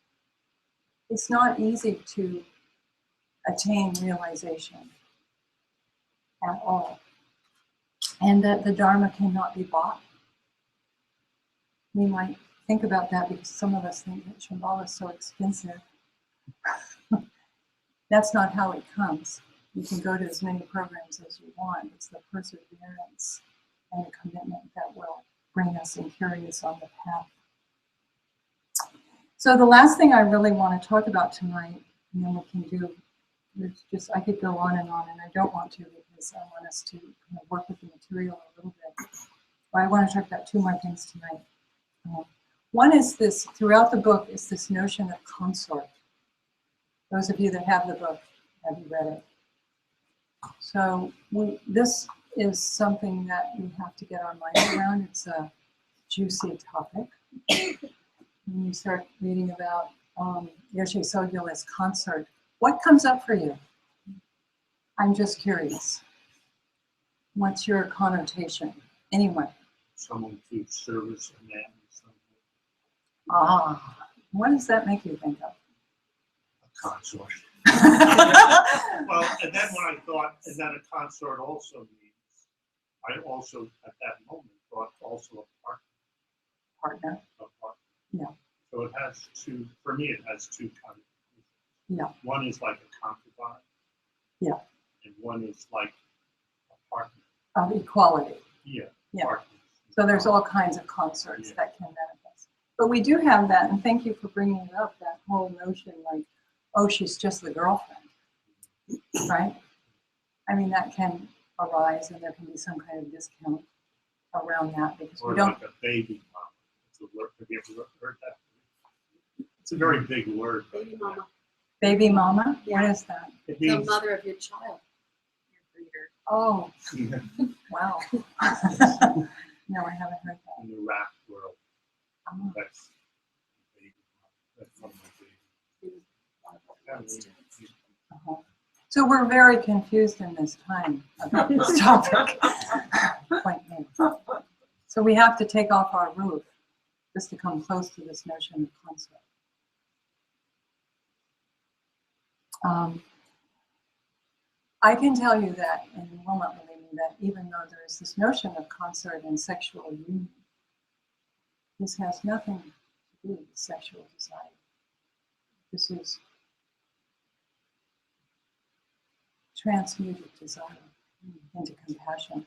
It's not easy to attain realization at all. And that the Dharma cannot be bought. We might think about that because some of us think that Shambhala is so expensive. That's not how it comes. You can go to as many programs as you want. It's the perseverance and the commitment that will bring us and carry us on the path. So the last thing I really want to talk about tonight, and then we can do there's just, I could go on, and I don't want to because I want us to kind of work with the material a little bit. But I want to talk about two more things tonight. One is this, throughout the book, is this notion of consort. Those of you that have the book, have you read it? So this is something that we have to get our mind around. It's a juicy topic. When you start reading about Yeshe Tsogyal as consort, what comes up for you? I'm just curious. What's your connotation? Anyway. Someone to service a man. Ah, what does that make you think of? A consort. Well, and then when I thought, and then a consort also means, I also at that moment thought also a partner. Partner. A partner. Yeah. So it has two, for me, it has two kinds of. Yeah. One is like a concubine. Yeah. And one is like a partner. Of equality. Yeah. Yeah. Partners. So there's all kinds of consorts Yeah. that can manifest. But we do have that, and thank you for bringing it up, that whole notion like, oh, she's just the girlfriend, right? I mean, that can arise, and there can be some kind of discount around that because Or we don't. like a baby mama. It's a word. Have you ever heard that? It's a very big word. Baby mama. Baby mama? Yeah. What is that? It The means mother of your child. Your breeder. Oh, wow. No, I haven't heard that. in the rap world. Oh. That's baby mama. That's one of my babies. Uh-huh. So we're very confused in this time about this topic. Point me. So we have to take off our roof just to come close to this notion of consort. I can tell you that, and you will not believe me, that even though there is this notion of consort and sexual union, this has nothing to do with sexual desire. This is transmuted desire into compassion.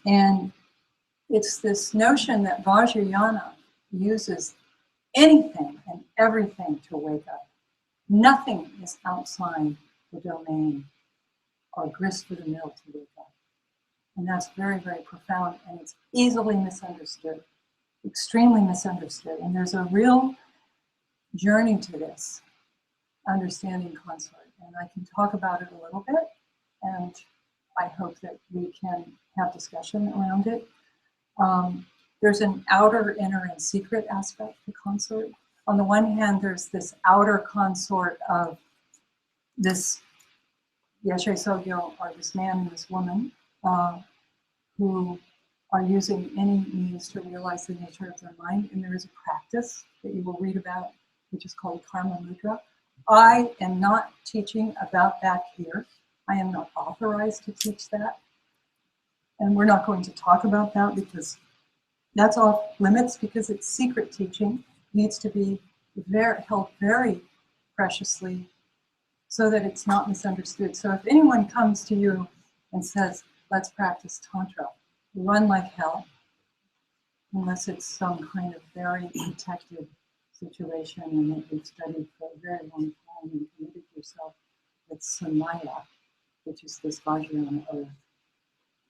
And it's this notion that Vajrayana uses anything and everything to wake up. Nothing is outside the domain or grist for the mill to wake up. And that's very, very profound, and it's easily misunderstood, extremely misunderstood. And there's a real journey to this, understanding consort. And I can talk about it a little bit, and I hope that we can have discussion around it. There's an outer, inner, and secret aspect to consort. On the one hand, there's this outer consort of this Yeshe Tsogyal, or this man and this woman, who are using any means to realize the nature of their mind. And there is a practice that you will read about, which is called Karma Mudra. I am not teaching about that here. I am not authorized to teach that. And we're not going to talk about that because that's off limits, because it's secret teaching, needs to be held very preciously so that it's not misunderstood. So if anyone comes to you and says, let's practice Tantra, run like hell, unless it's some kind of very protected situation and that you've studied for a very long time and committed yourself with Samaya, which is this Vajrayana oath.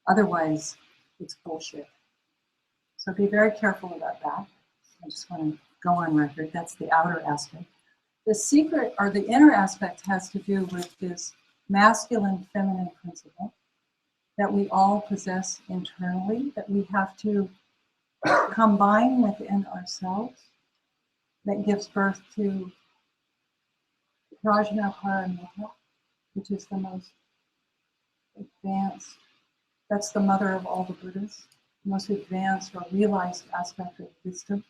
Otherwise, it's bullshit. So be very careful about that. I just want to go on record. That's the outer aspect. The secret, or the inner aspect, has to do with this masculine feminine principle that we all possess internally, that we have to combine within ourselves, that gives birth to Prajna Paramita, which is the most advanced, that's the mother of all the Buddhas, the most advanced or realized aspect of wisdom.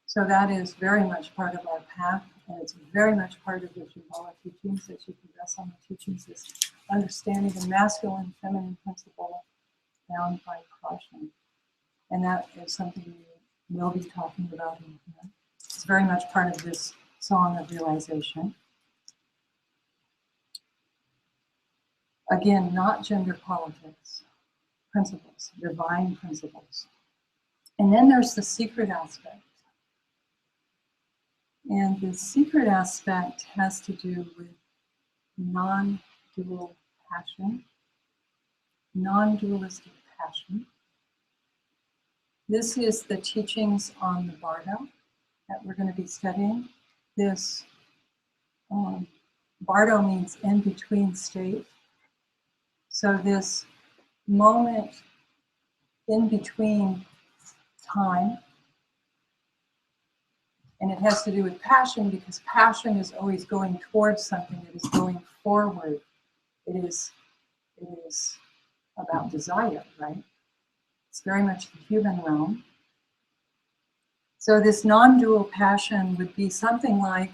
So that is very much part of our path, and it's very much part of the Tsogyal teachings, that you progress on the teachings, is understanding the masculine feminine principle found by Prajna. And that is something we will be talking about in here. It's very much part of this song of realization. Again, not gender politics, principles, divine principles. And then there's the secret aspect. And the secret aspect has to do with non-dual passion, non-dualistic passion. This is the teachings on the Bardo that we're going to be studying. This Bardo means in between state. So this moment in between time, and it has to do with passion because passion is always going towards something. It is going forward. It is about desire, right? It's very much the human realm. So this non-dual passion would be something like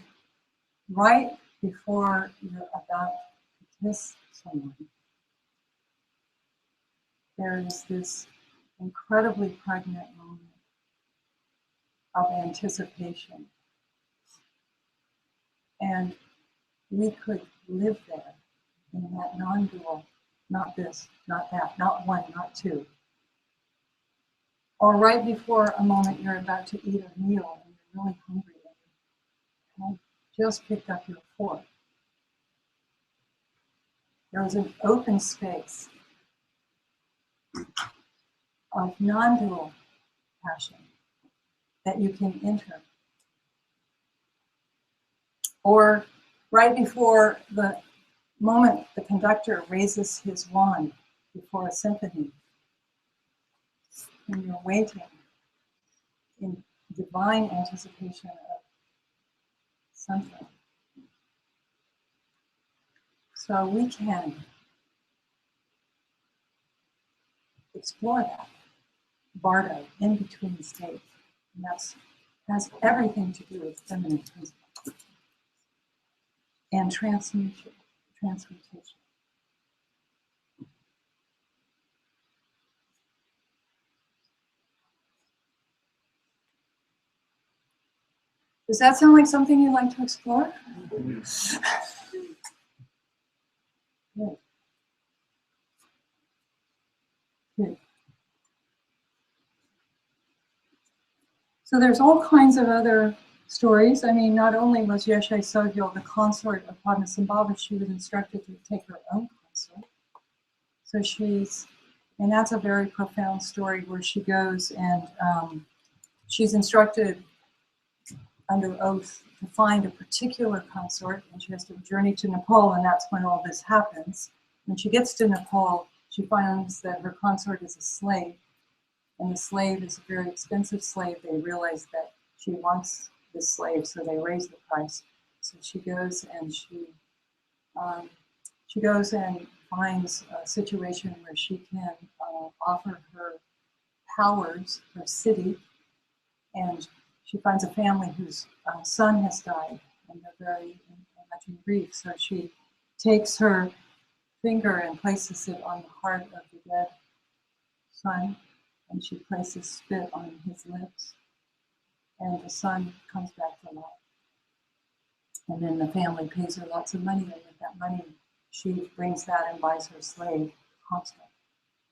right before you're about to kiss someone. There is this incredibly pregnant moment of anticipation. And we could live there in that non-dual, not this, not that, not one, not two. Or right before a moment you're about to eat a meal and you're really hungry and you have just picked up your fork. There is an open space of non-dual passion that you can enter. Or right before the moment the conductor raises his wand before a symphony, and you're waiting in divine anticipation of something. So we can explore that Bardo, in between states. And that has everything to do with feminine principle and transmutation. Does that sound like something you'd like to explore? Good. Good. So there's all kinds of other stories. I mean, not only was Yeshe Tsogyal the consort of Padmasambhava, she was instructed to take her own consort. So and that's a very profound story where she goes and she's instructed under oath to find a particular consort, and she has to journey to Nepal, and that's when all this happens. When she gets to Nepal, she finds that her consort is a slave, and the slave is a very expensive slave. They realize that she wants this slave, so they raise the price. So she goes and she finds a situation where she can offer her powers, her city, and she finds a family whose son has died, and they're very much in grief. So she takes her finger and places it on the heart of the dead son, and she places spit on his lips, and the son comes back to life. And then the family pays her lots of money, and with that money, she brings that and buys her slave, Constant,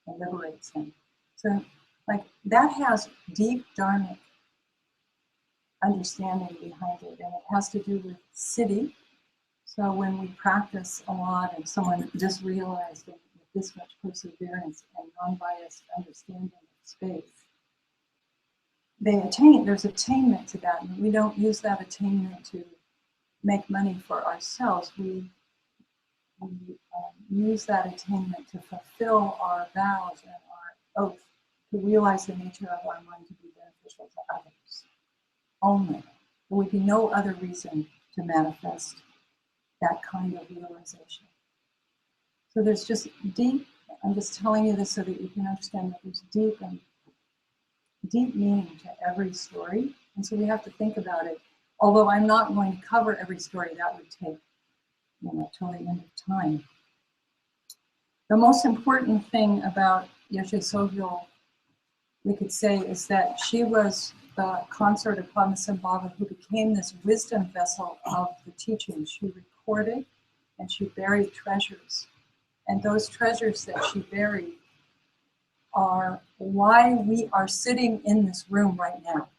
and liberates him. So, like, that has deep dharmic understanding behind it, and it has to do with city. So when we practice a lot and someone just realized with this much perseverance and non-biased understanding of space, there's attainment to that, and we don't use that attainment to make money for ourselves. We use that attainment to fulfill our vows and our oath to realize the nature of our mind to be beneficial to others only. There would be no other reason to manifest that kind of realization. So there's just deep, I'm just telling you this so that you can understand that there's deep meaning to every story. And so we have to think about it. Although I'm not going to cover every story, that would take, till the end of time. The most important thing about Yeshe Tsogyal, we could say, is that she was the consort of Padmasambhava who became this wisdom vessel of the teachings. She recorded and she buried treasures. And those treasures that she buried are why we are sitting in this room right now.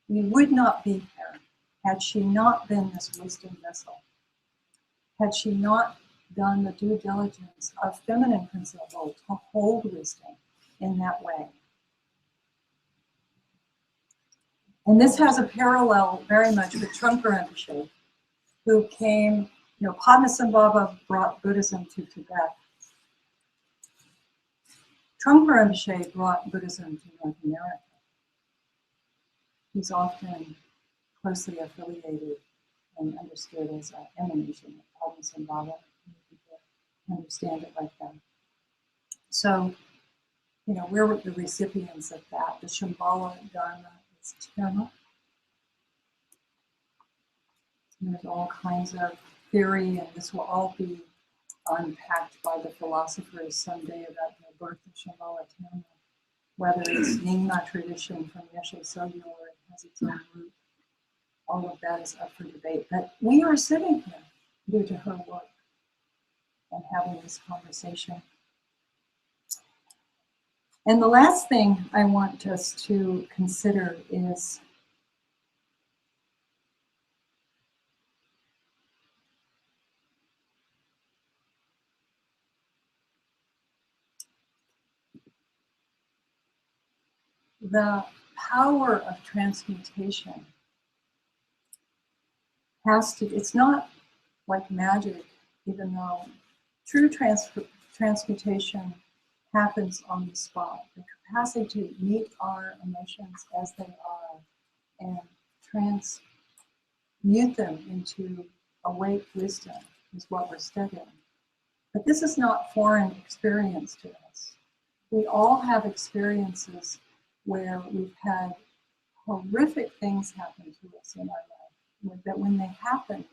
We would not be here had she not been this wisdom vessel, had she not done the due diligence of feminine principle to hold wisdom in that way. And this has a parallel very much with Trungpa Rinpoche, who came, Padmasambhava brought Buddhism to Tibet. Trungpa Rinpoche brought Buddhism to North America. He's often closely affiliated and understood as an emanation of Padmasambhava. People understand it like that. So, we're the recipients of that. The Shambhala Dharma is Dharma. There's all kinds of theory, and this will all be unpacked by the philosophers someday about the birth of Shambhala Dharma. Whether it's Nyingma tradition from Yeshe Tsogyal or it has its own root, all of that is up for debate. But we are sitting here due to her work and having this conversation. And the last thing I want us to consider is the power of transmutation. It's not like magic, even though true transmutation happens on the spot. The capacity to meet our emotions as they are and transmute them into awake wisdom is what we're studying. But this is not foreign experience to us. We all have experiences where we've had horrific things happen to us in our life, that when they happened,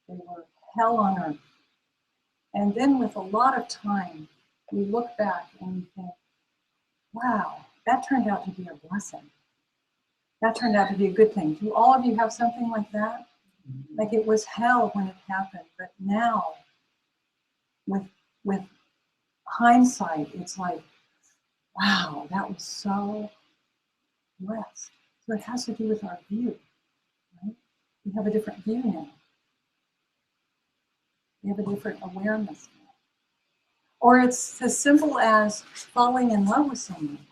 they were hell on earth. And then with a lot of time, we look back and we think, wow, that turned out to be a blessing. That turned out to be a good thing. Do all of you have something like that? Like it was hell when it happened, but now, with hindsight, it's like, wow, that was so blessed. So it has to do with our view, right? We have a different view now. We have a different awareness now. Or it's as simple as falling in love with someone.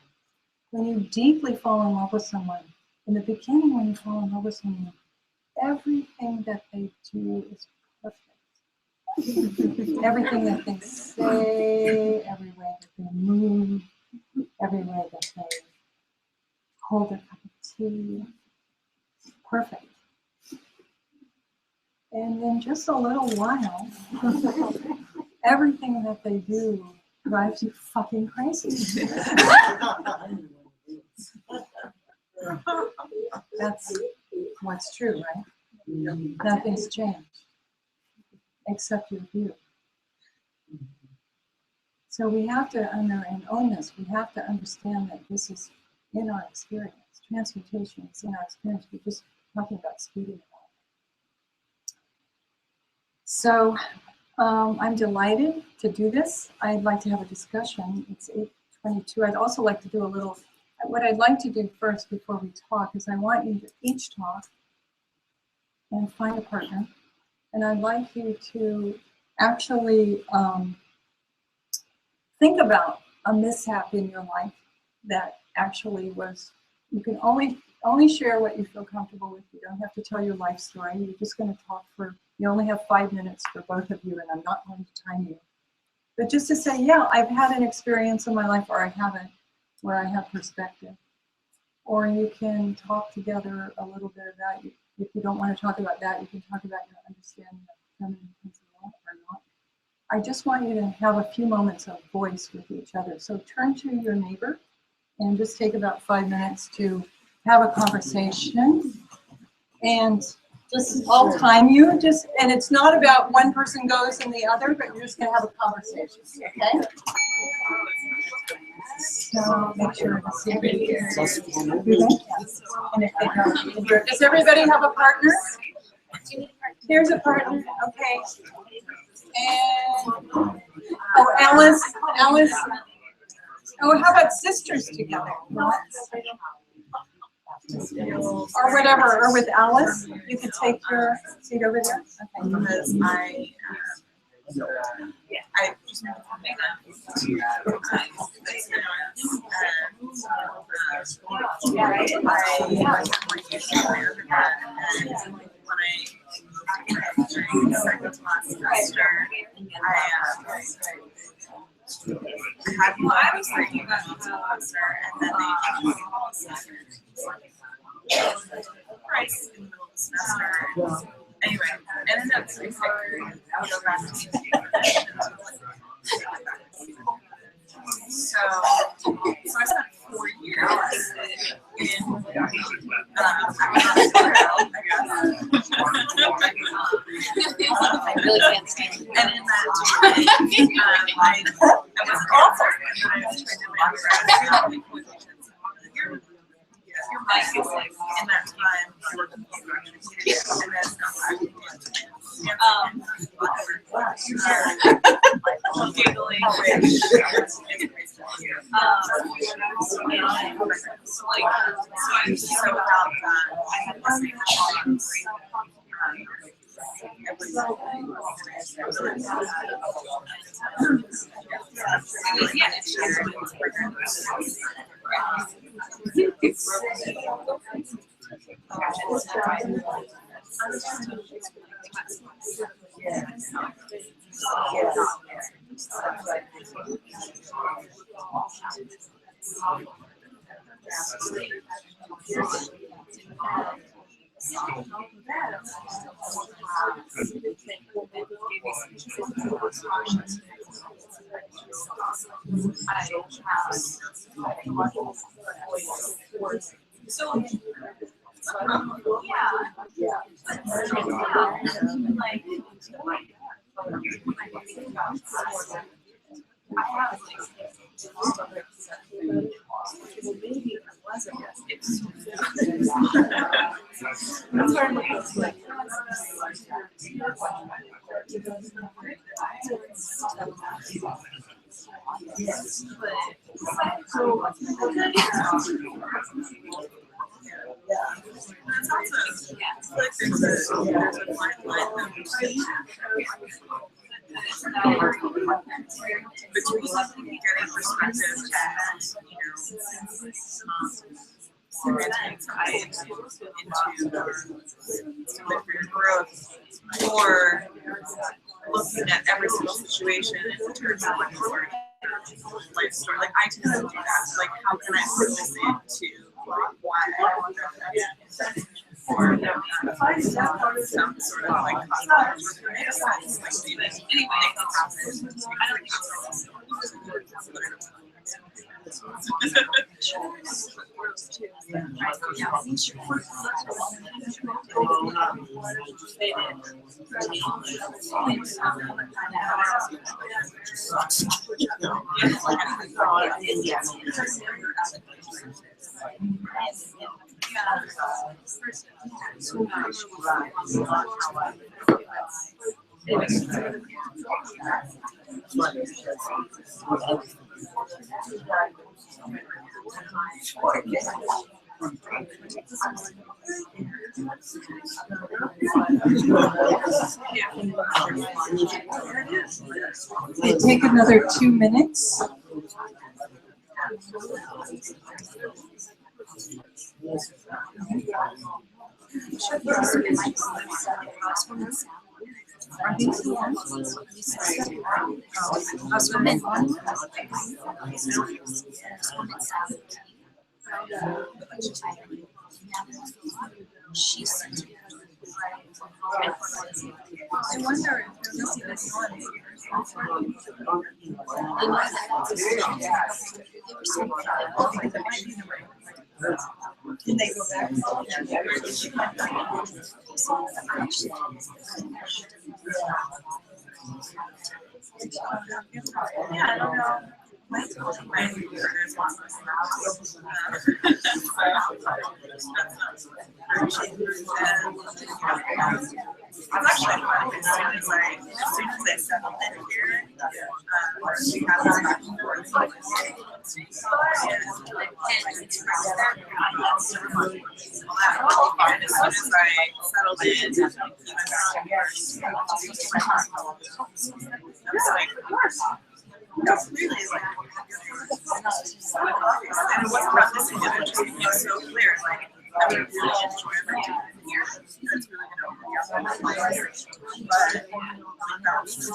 When you deeply fall in love with someone, in the beginning when you fall in love with someone, everything that they do is perfect. Everything that they say, every way that they move, every way that they hold a cup of tea, perfect. And then just a little while, everything that they do drives you fucking crazy. That's what's true, right? Nothing's changed except your view. So we have to own this. We have to understand that this is in our experience. Transmutation is in our experience. We're just talking about speeding it up. So I'm delighted to do this. I'd like to have a discussion. It's 8:22. I'd also like to do what I'd like to do first before we talk is I want you to each talk and find a partner. And I'd like you to actually think about a mishap in your life that actually was, you can only share what you feel comfortable with. You don't have to tell your life story. You're just going to talk you only have 5 minutes for both of you, and I'm not going to time you. But just to say, yeah, I've had an experience in my life, or I haven't, where I have perspective. Or you can talk together a little bit about, if you don't want to talk about that, you can talk about your understanding of feminine principle or not. I just want you to have a few moments of voice with each other. So turn to your neighbor and just take about 5 minutes to have a conversation. And I'll time you, and it's not about one person goes and the other, but you're just going to have a conversation, okay? So make sure to see everybody here. And if they don't, does everybody have a partner? Here's a partner, okay. And, Alice. Oh, how about sisters together? Or whatever, or with Alice, you could take your seat over there. Okay. Because I just moved from Vegas to I went to America, and when I during the second last semester, I had I was thinking about the semester, and then they price in the middle of the semester. Anyway, I ended up doing go back to so I spent 4 years in Tsogyal, I guess. I really can't stand it. And in that time, I was an author, and I was trying to undergrad quotations. Your mic is like in that time, I worked in the community, and then giggling, so I'm so proud that I had this between getting perspective and, into career growth, or looking at every single situation in terms of like life story. Like I tend to do that. Like how can I put this into why I want that? Or some sort of like concept or anyway, I don't Okay, take another 2 minutes. Are these the ones? She sent me. I wonder if they're missing this one. Can they go back? Yeah, I don't know. My partner's lost my spouse. I was actually finding as soon as I settled in here, we have this back and forth. And as soon as I settled in, he went back to work. I was like, that's really like, so obvious. And it wasn't about this individual, it was so clear, like, I would really enjoy my time here. That's really gonna open me up to my life. But that was just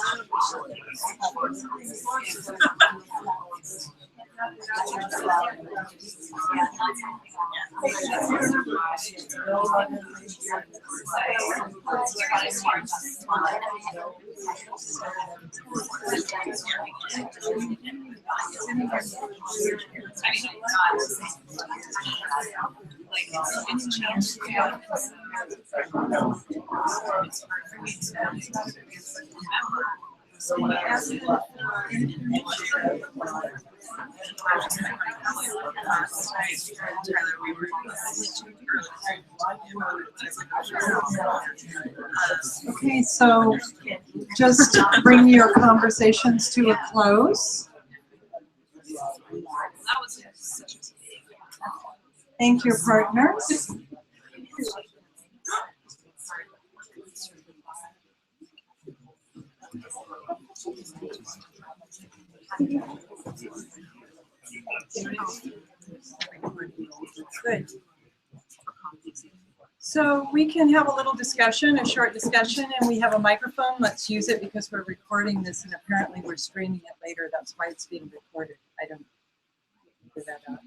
Okay, so just bring your conversations to a close. Thank your partners. Good. So we can have a little discussion, a short discussion, and we have a microphone. Let's use it because we're recording this and apparently we're streaming it later. That's why it's being recorded. I don't figure that out.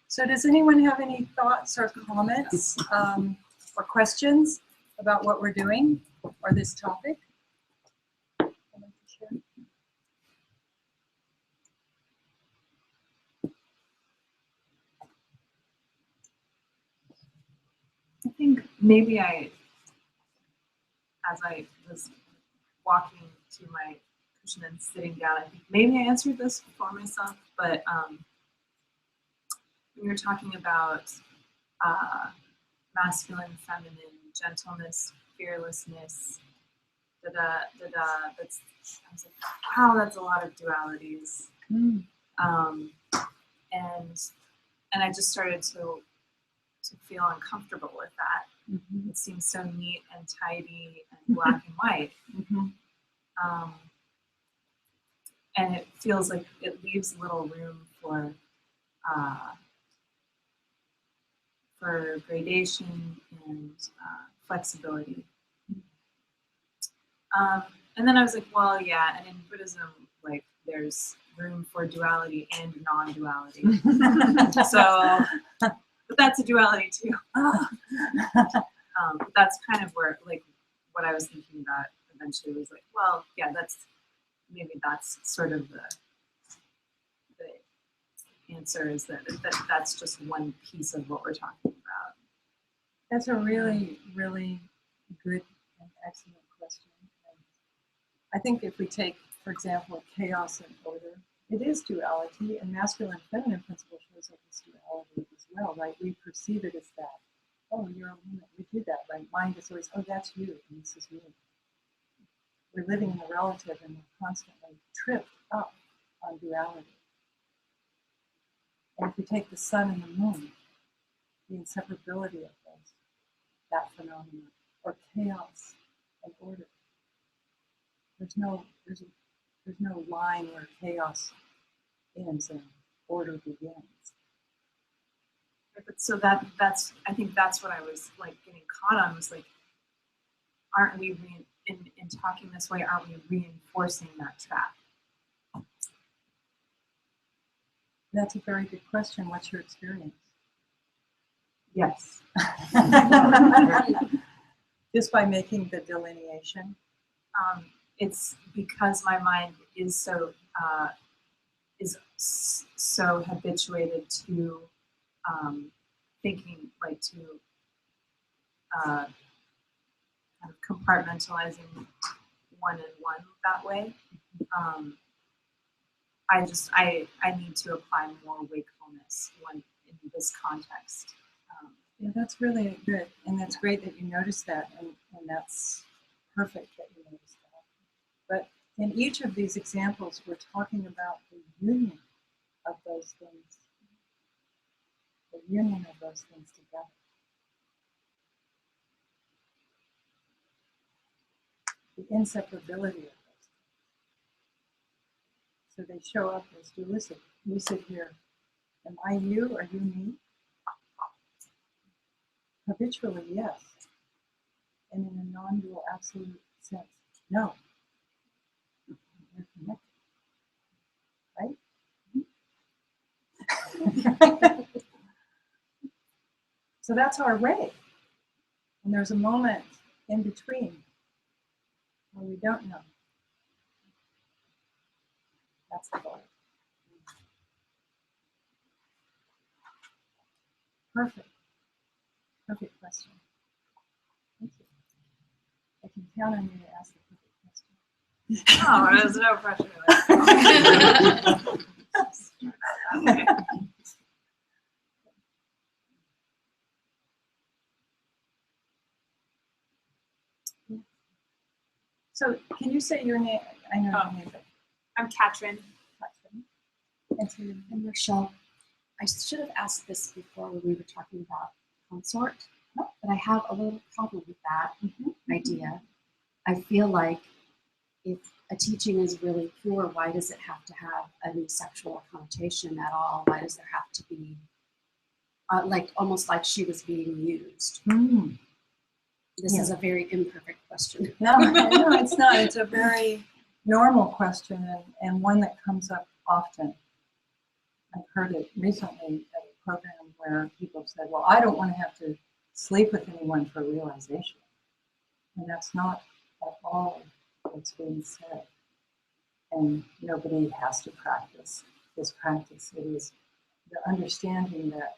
So does anyone have any thoughts or comments or questions about what we're doing or this topic? I think maybe as I was walking to my cushion and sitting down, I think maybe I answered this for myself, but when you're talking about masculine, feminine, gentleness, fearlessness, that's, I was like, wow, that's a lot of dualities. And I just started to feel uncomfortable with that. It seems so neat and tidy and black and white. And it feels like it leaves little room for gradation and flexibility. And then I was like, well, yeah, and in Buddhism, like there's room for duality and non-duality. So, but that's a duality too. But that's kind of where, like, what I was thinking about eventually was like, well, yeah, maybe that's sort of the answer is that's just one piece of what we're talking about. That's a really, really good and excellent question. I think if we take, for example, chaos and order, it is duality, and masculine and feminine principle shows up as duality as well, right? We perceive it as that. Oh, you're a woman. We do that, right? Mind is always, oh, that's you, and this is me. We're living in the relative, and we're constantly tripped up on duality. And if you take the sun and the moon, the inseparability of those, that phenomenon, or chaos and order. There's no line where chaos ends and order begins. But so that's I think that's what I was like getting caught on, was like, aren't we in talking this way, aren't we reinforcing that trap? That's a very good question. What's your experience? Yes. Just by making the delineation? It's because my mind is so habituated to thinking, like, to kind of compartmentalizing one and one that way. I need to apply more wakefulness when in this context. Yeah, that's really good, and that's great that you noticed that, and that's perfect that you noticed that. But in each of these examples, we're talking about the union of those things, the union of those things together. The inseparability of those things. So they show up as dualistic. You sit here, am I you? Are you me? Habitually, yes. And in a non-dual absolute sense, no. You're connected, right? So that's our way. And there's a moment in between where we don't know. That's the goal. Perfect. Perfect question. Thank you. I can count on you to ask the perfect question. Oh, there's no pressure. Okay. So can you say your name? I know your name, but I'm Katrin. and so your name. And Rochelle, I should have asked this before when we were talking about consort, but I have a little problem with that idea. I feel like if a teaching is really pure, why does it have to have any sexual connotation at all? Why does there have to be, like, almost like she was being used? This is a very imperfect question. No, it's not. It's a very normal question and one that comes up often. I've heard it recently at a program where people said, well, I don't want to have to sleep with anyone for realization. And that's not at all what's being said. And nobody has to practice this practice. It is the understanding that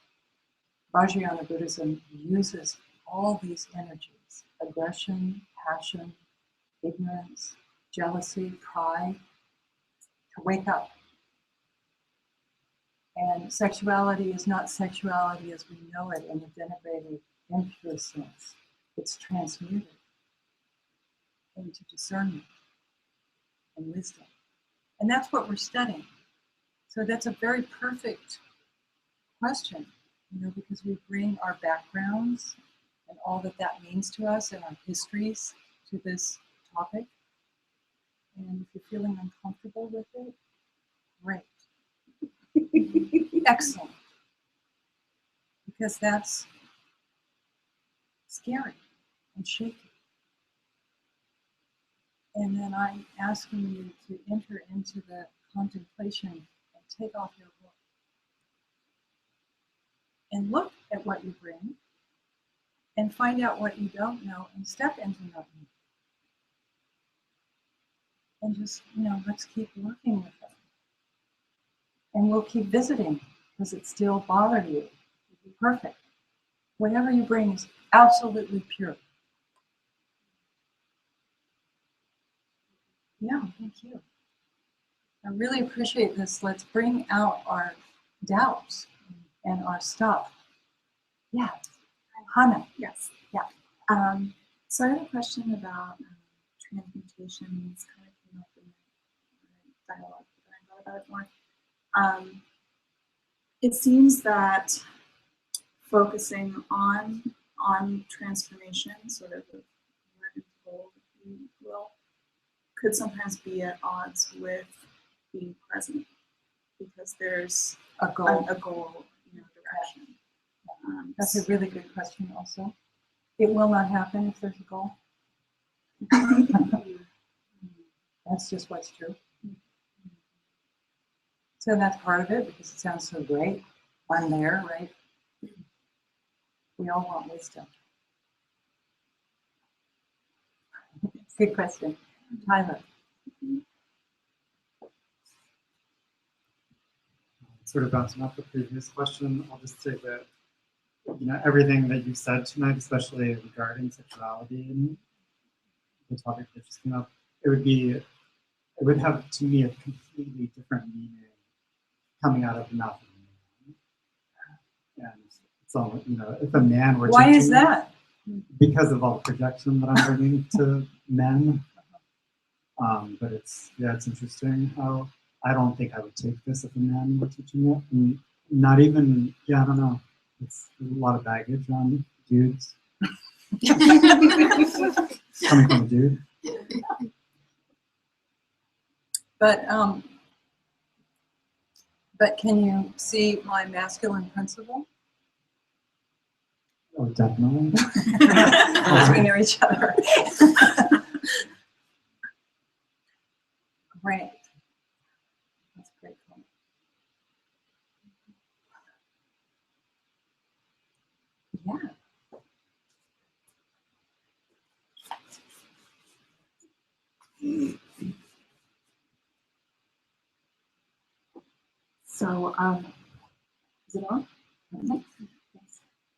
Vajrayana Buddhism uses all these energies, aggression, passion, ignorance, jealousy, pride, to wake up. And sexuality is not sexuality as we know it in the denigrated, impure sense. It's transmuted into discernment and wisdom. And that's what we're studying. So that's a very perfect question, because we bring our backgrounds and all that that means to us and our histories to this topic. And if you're feeling uncomfortable with it, great. Excellent. Because that's scary and shaky. And then I'm asking you to enter into the contemplation and take off your book. And look at what you bring and find out what you don't know and step into not knowing. And just, let's keep working with it. And we'll keep visiting because it still bothered you. Perfect. Whatever you bring is absolutely pure. Yeah, thank you. I really appreciate this. Let's bring out our doubts and our stuff. Yeah. Hannah. Yes. Yeah. So I have a question about transmutation. It's kind of came up in my dialogue, but I thought about it more. It seems that focusing on transformation, sort of the red and gold, if you will, could sometimes be at odds with being present because there's A goal. a goal, direction. That's a really good question also. It will not happen if there's a goal. That's just what's true. So that's part of it because it sounds so great. I'm there, right? We all want wisdom. Good question. Tyler. Sort of bouncing off the previous question, I'll just say that everything that you said tonight, especially regarding sexuality and the topic that just came up, it would have to me a completely different meaning coming out of the mouth of a man. And so, if a man were Why is teaching, that? because of all the projection that I'm bringing to men. But it's interesting how I don't think I would take this if a man were teaching it, and not even I don't know. It's a lot of baggage on dudes coming from a dude. But can you see my masculine principle? Oh, definitely. As we know each other. Great. That's a great point. Yeah. So, is it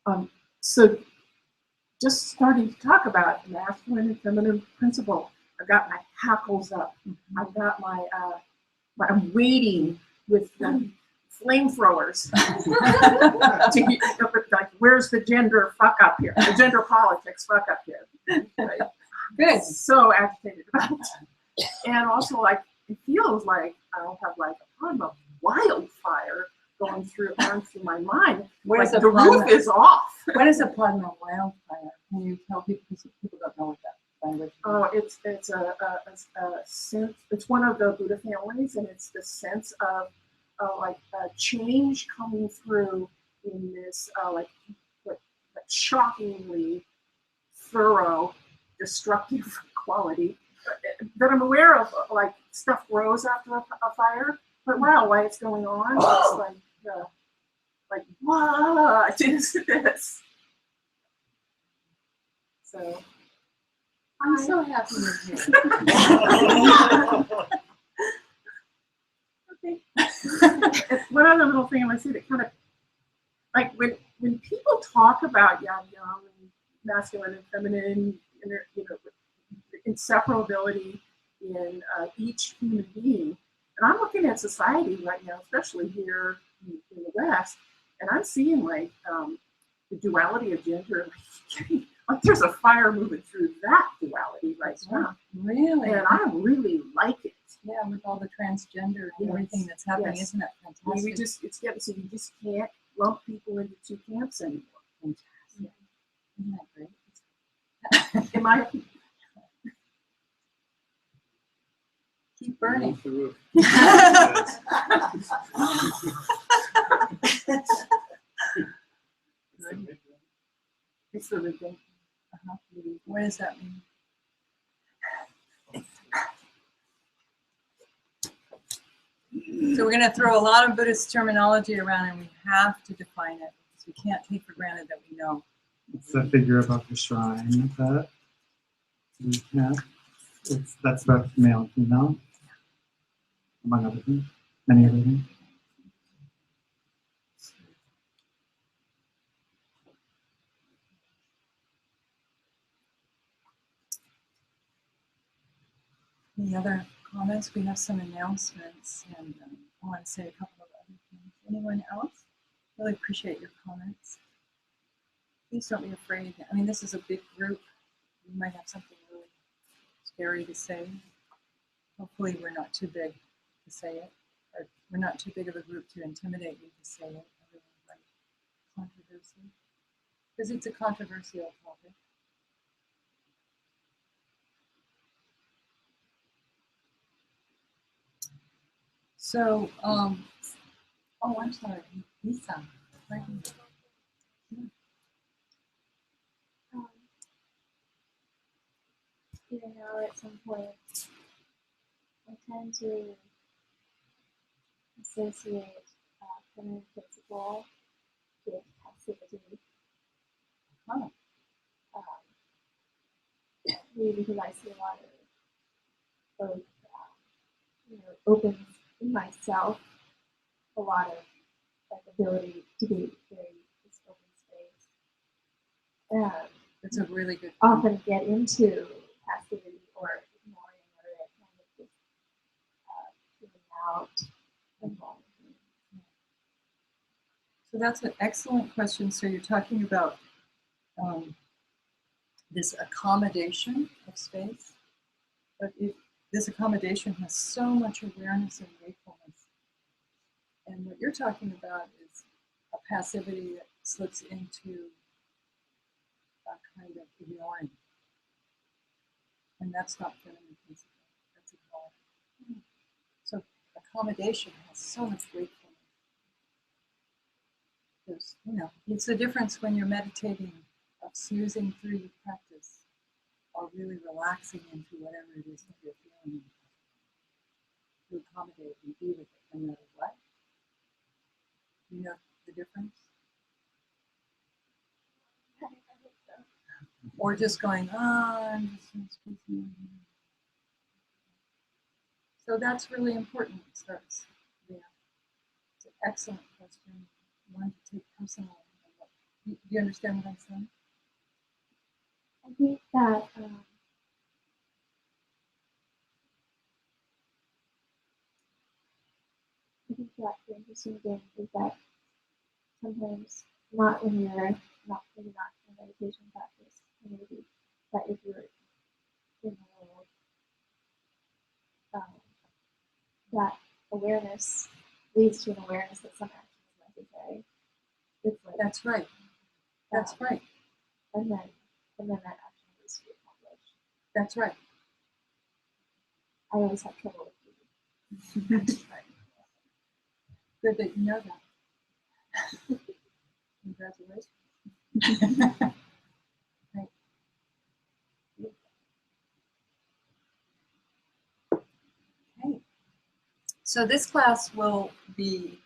on? So just starting to talk about masculine and feminine principle, I've got my hackles up. I've got my, I'm waiting with flamethrowers to get, like, where's the gender fuck up here? The gender politics fuck up here. Right? Good. So agitated about it. And also, like, it feels like I have like a kind of wildfire going through my mind. What Like is a the roof is off. What is a plasma wildfire? Can you tell people, because people don't know what that language is? Oh, it's a sense. It's one of the Buddha families, and it's the sense of like change coming through in this like shockingly thorough, destructive quality that I'm aware of. Like stuff grows after a fire, but wow, why it's going on? It's like what is this? So. I'm so happy with you. Okay. One other little thing I want to say that kind of, like when people talk about yang and masculine and feminine, inseparability in each human being, and I'm looking at society right now, especially here in the West, and I'm seeing like the duality of gender. Like there's a fire moving through that duality right now. Really? And I really like it. Yeah, with all the transgender and everything that's happening, isn't that fantastic? We just, it's getting, so you just can't lump people into two camps anymore. Fantastic. Isn't that great? In my opinion. Keep burning. It's the thing. What does that mean? So we're going to throw a lot of Buddhist terminology around, and we have to define it because we can't take for granted that we know. It's the figure above the shrine that we have. That's about male and female, among other things, many other things. Any other comments? We have some announcements, and I want to say a couple of other things. Anyone else? Really appreciate your comments. Please don't be afraid. I mean, this is a big group. You might have something really scary to say. Hopefully we're not too big to say it, or we're not too big of a group to intimidate you to say it. I really like controversy, because it's a controversial topic. So, oh, I'm sorry, Lisa. Right. Even now, at some point, I tend to associate feminine principle with passivity. Oh. Maybe because I see a lot of both, opens in myself a lot of like ability to be very this open space. That's a really good point. Often get into passivity or ignoring or kind of just tuning out and monitoring. So that's an excellent question. So you're talking about this accommodation of space, but this accommodation has so much awareness and wakefulness. And what you're talking about is a passivity that slips into a kind of ignoring. And that's not feminine principle. That's ignoring. So accommodation has so much wakefulness. Because, you know, it's the difference when you're meditating of snoozing through your practice or really relaxing into whatever it is that you're feeling. To accommodate and be with it no matter what. You know the difference? Or just going, I'm just so that's really important. It starts there. It's an excellent question. One to take personally. Do you understand what I'm saying? I think that the interesting thing is that sometimes not when you're not maybe not in a meditation practice community, but if you're in the world, that awareness leads to an awareness that some action is necessary. It's like That's right. That's right. And then that action needs to be accomplished. That's right. I always have trouble with That's right. Good that you know that. Congratulations. Right. Okay. So this class will be,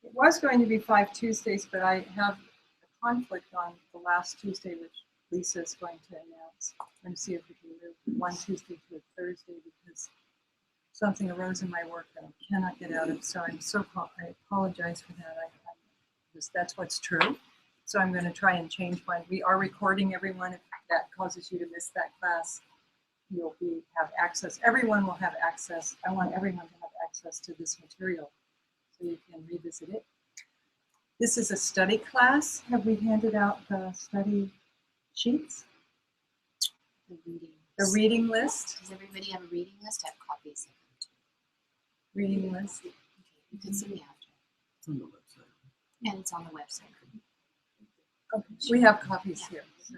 it was going to be 5 Tuesdays, but I have a conflict on the last Tuesday, which Lisa is going to announce. I'm going to see if we can move one Tuesday to a Thursday because something arose in my work that I cannot get out of. So I apologize for that. That's what's true. So I'm going to try and change one. We are recording everyone. If that causes you to miss that class, you'll have access. Everyone will have access. I want everyone to have access to this material so you can revisit it. This is a study class. Have we handed out the study sheets? The reading list. Does everybody have a reading list? I have copies of them too. Reading list. Okay, you can see me after. It's on the website. And it's on the website. Okay. We have copies here. So,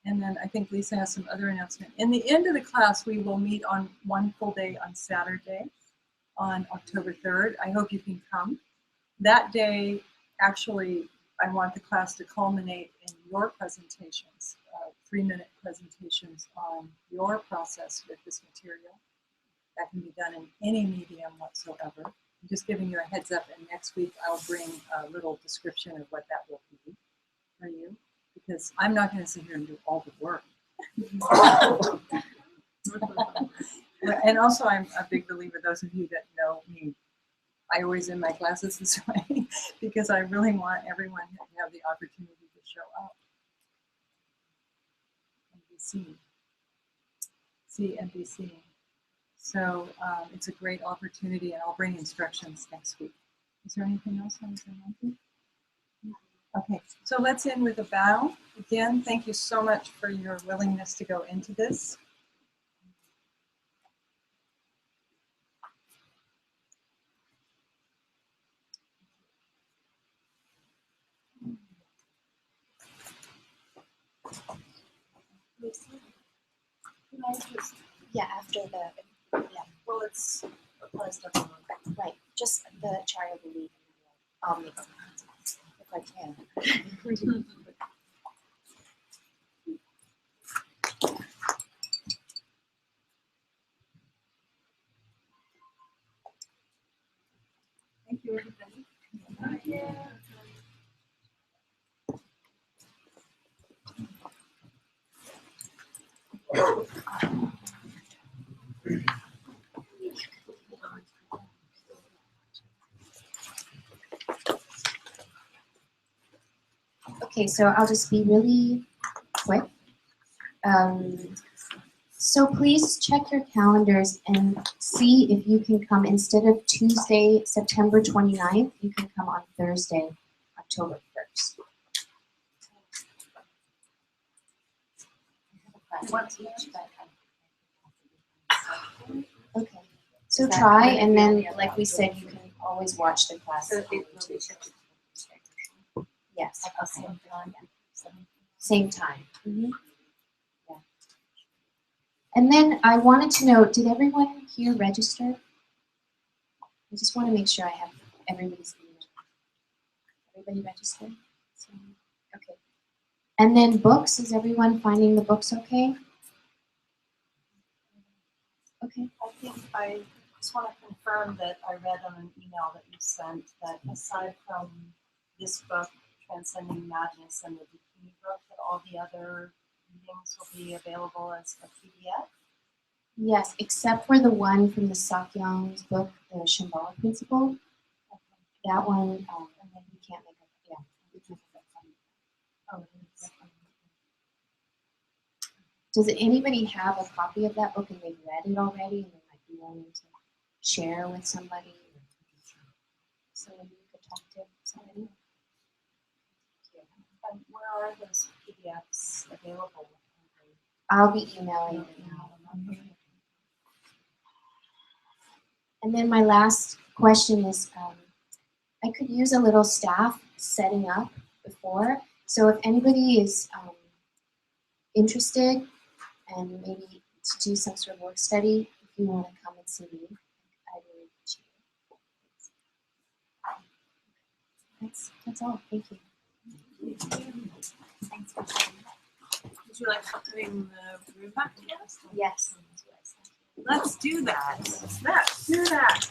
and then I think Lisa has some other announcement. In the end of the class, we will meet on one full day on Saturday on October 3rd. I hope you can come. That day, actually, I want the class to culminate in your presentations, 3-minute presentations on your process with this material. That can be done in any medium whatsoever. I'm just giving you a heads up, and next week I'll bring a little description of what that will be for you, because I'm not going to sit here and do all the work. And also, I'm a big believer, those of you that know me, I always end my classes this way because I really want everyone to have the opportunity to show up and be seen. See and be seen. So it's a great opportunity, and I'll bring instructions next week. Is there anything else I was going to do? Okay, so let's end with a bow. Again, thank you so much for your willingness to go into this. Yeah, after the, yeah. Well, it's applies to everyone. Right, just the chariot will leave. I'll make some comments if I can. Thank you, everybody. Okay, so I'll just be really quick. So please check your calendars and see if you can come instead of Tuesday, September 29th, you can come on Thursday, October 1st. class to teach, but okay. So try, and then, like we said, you can always watch the class. on YouTube. Yes. At the same time. Same time. Yeah. And then I wanted to know, did everyone here register? I just want to make sure I have everybody's email. Everybody registered? So, okay. And then books, is everyone finding the books okay? Okay. I think I just want to confirm that I read on an email that you sent that aside from this book, Transcending Madness, and the Bikini book, that all the other readings will be available as a PDF? Yes, except for the one from the Tsogyal's book, the Shambhala Principle. That one, and then we can't make it. Yeah, we can't make it. Oh, does anybody have a copy of that book and they've read it already and they might be willing to share with somebody? So maybe you could talk to somebody. And where are those PDFs available? I'll be emailing you now. And then my last question is, I could use a little staff setting up before. So if anybody is interested and maybe to do some sort of work study, if you want to come and see me, I'd really appreciate it. That's all. Thank you. Thanks for sharing. Would you like help putting the room back together? Yes. Let's do that. Let's do that.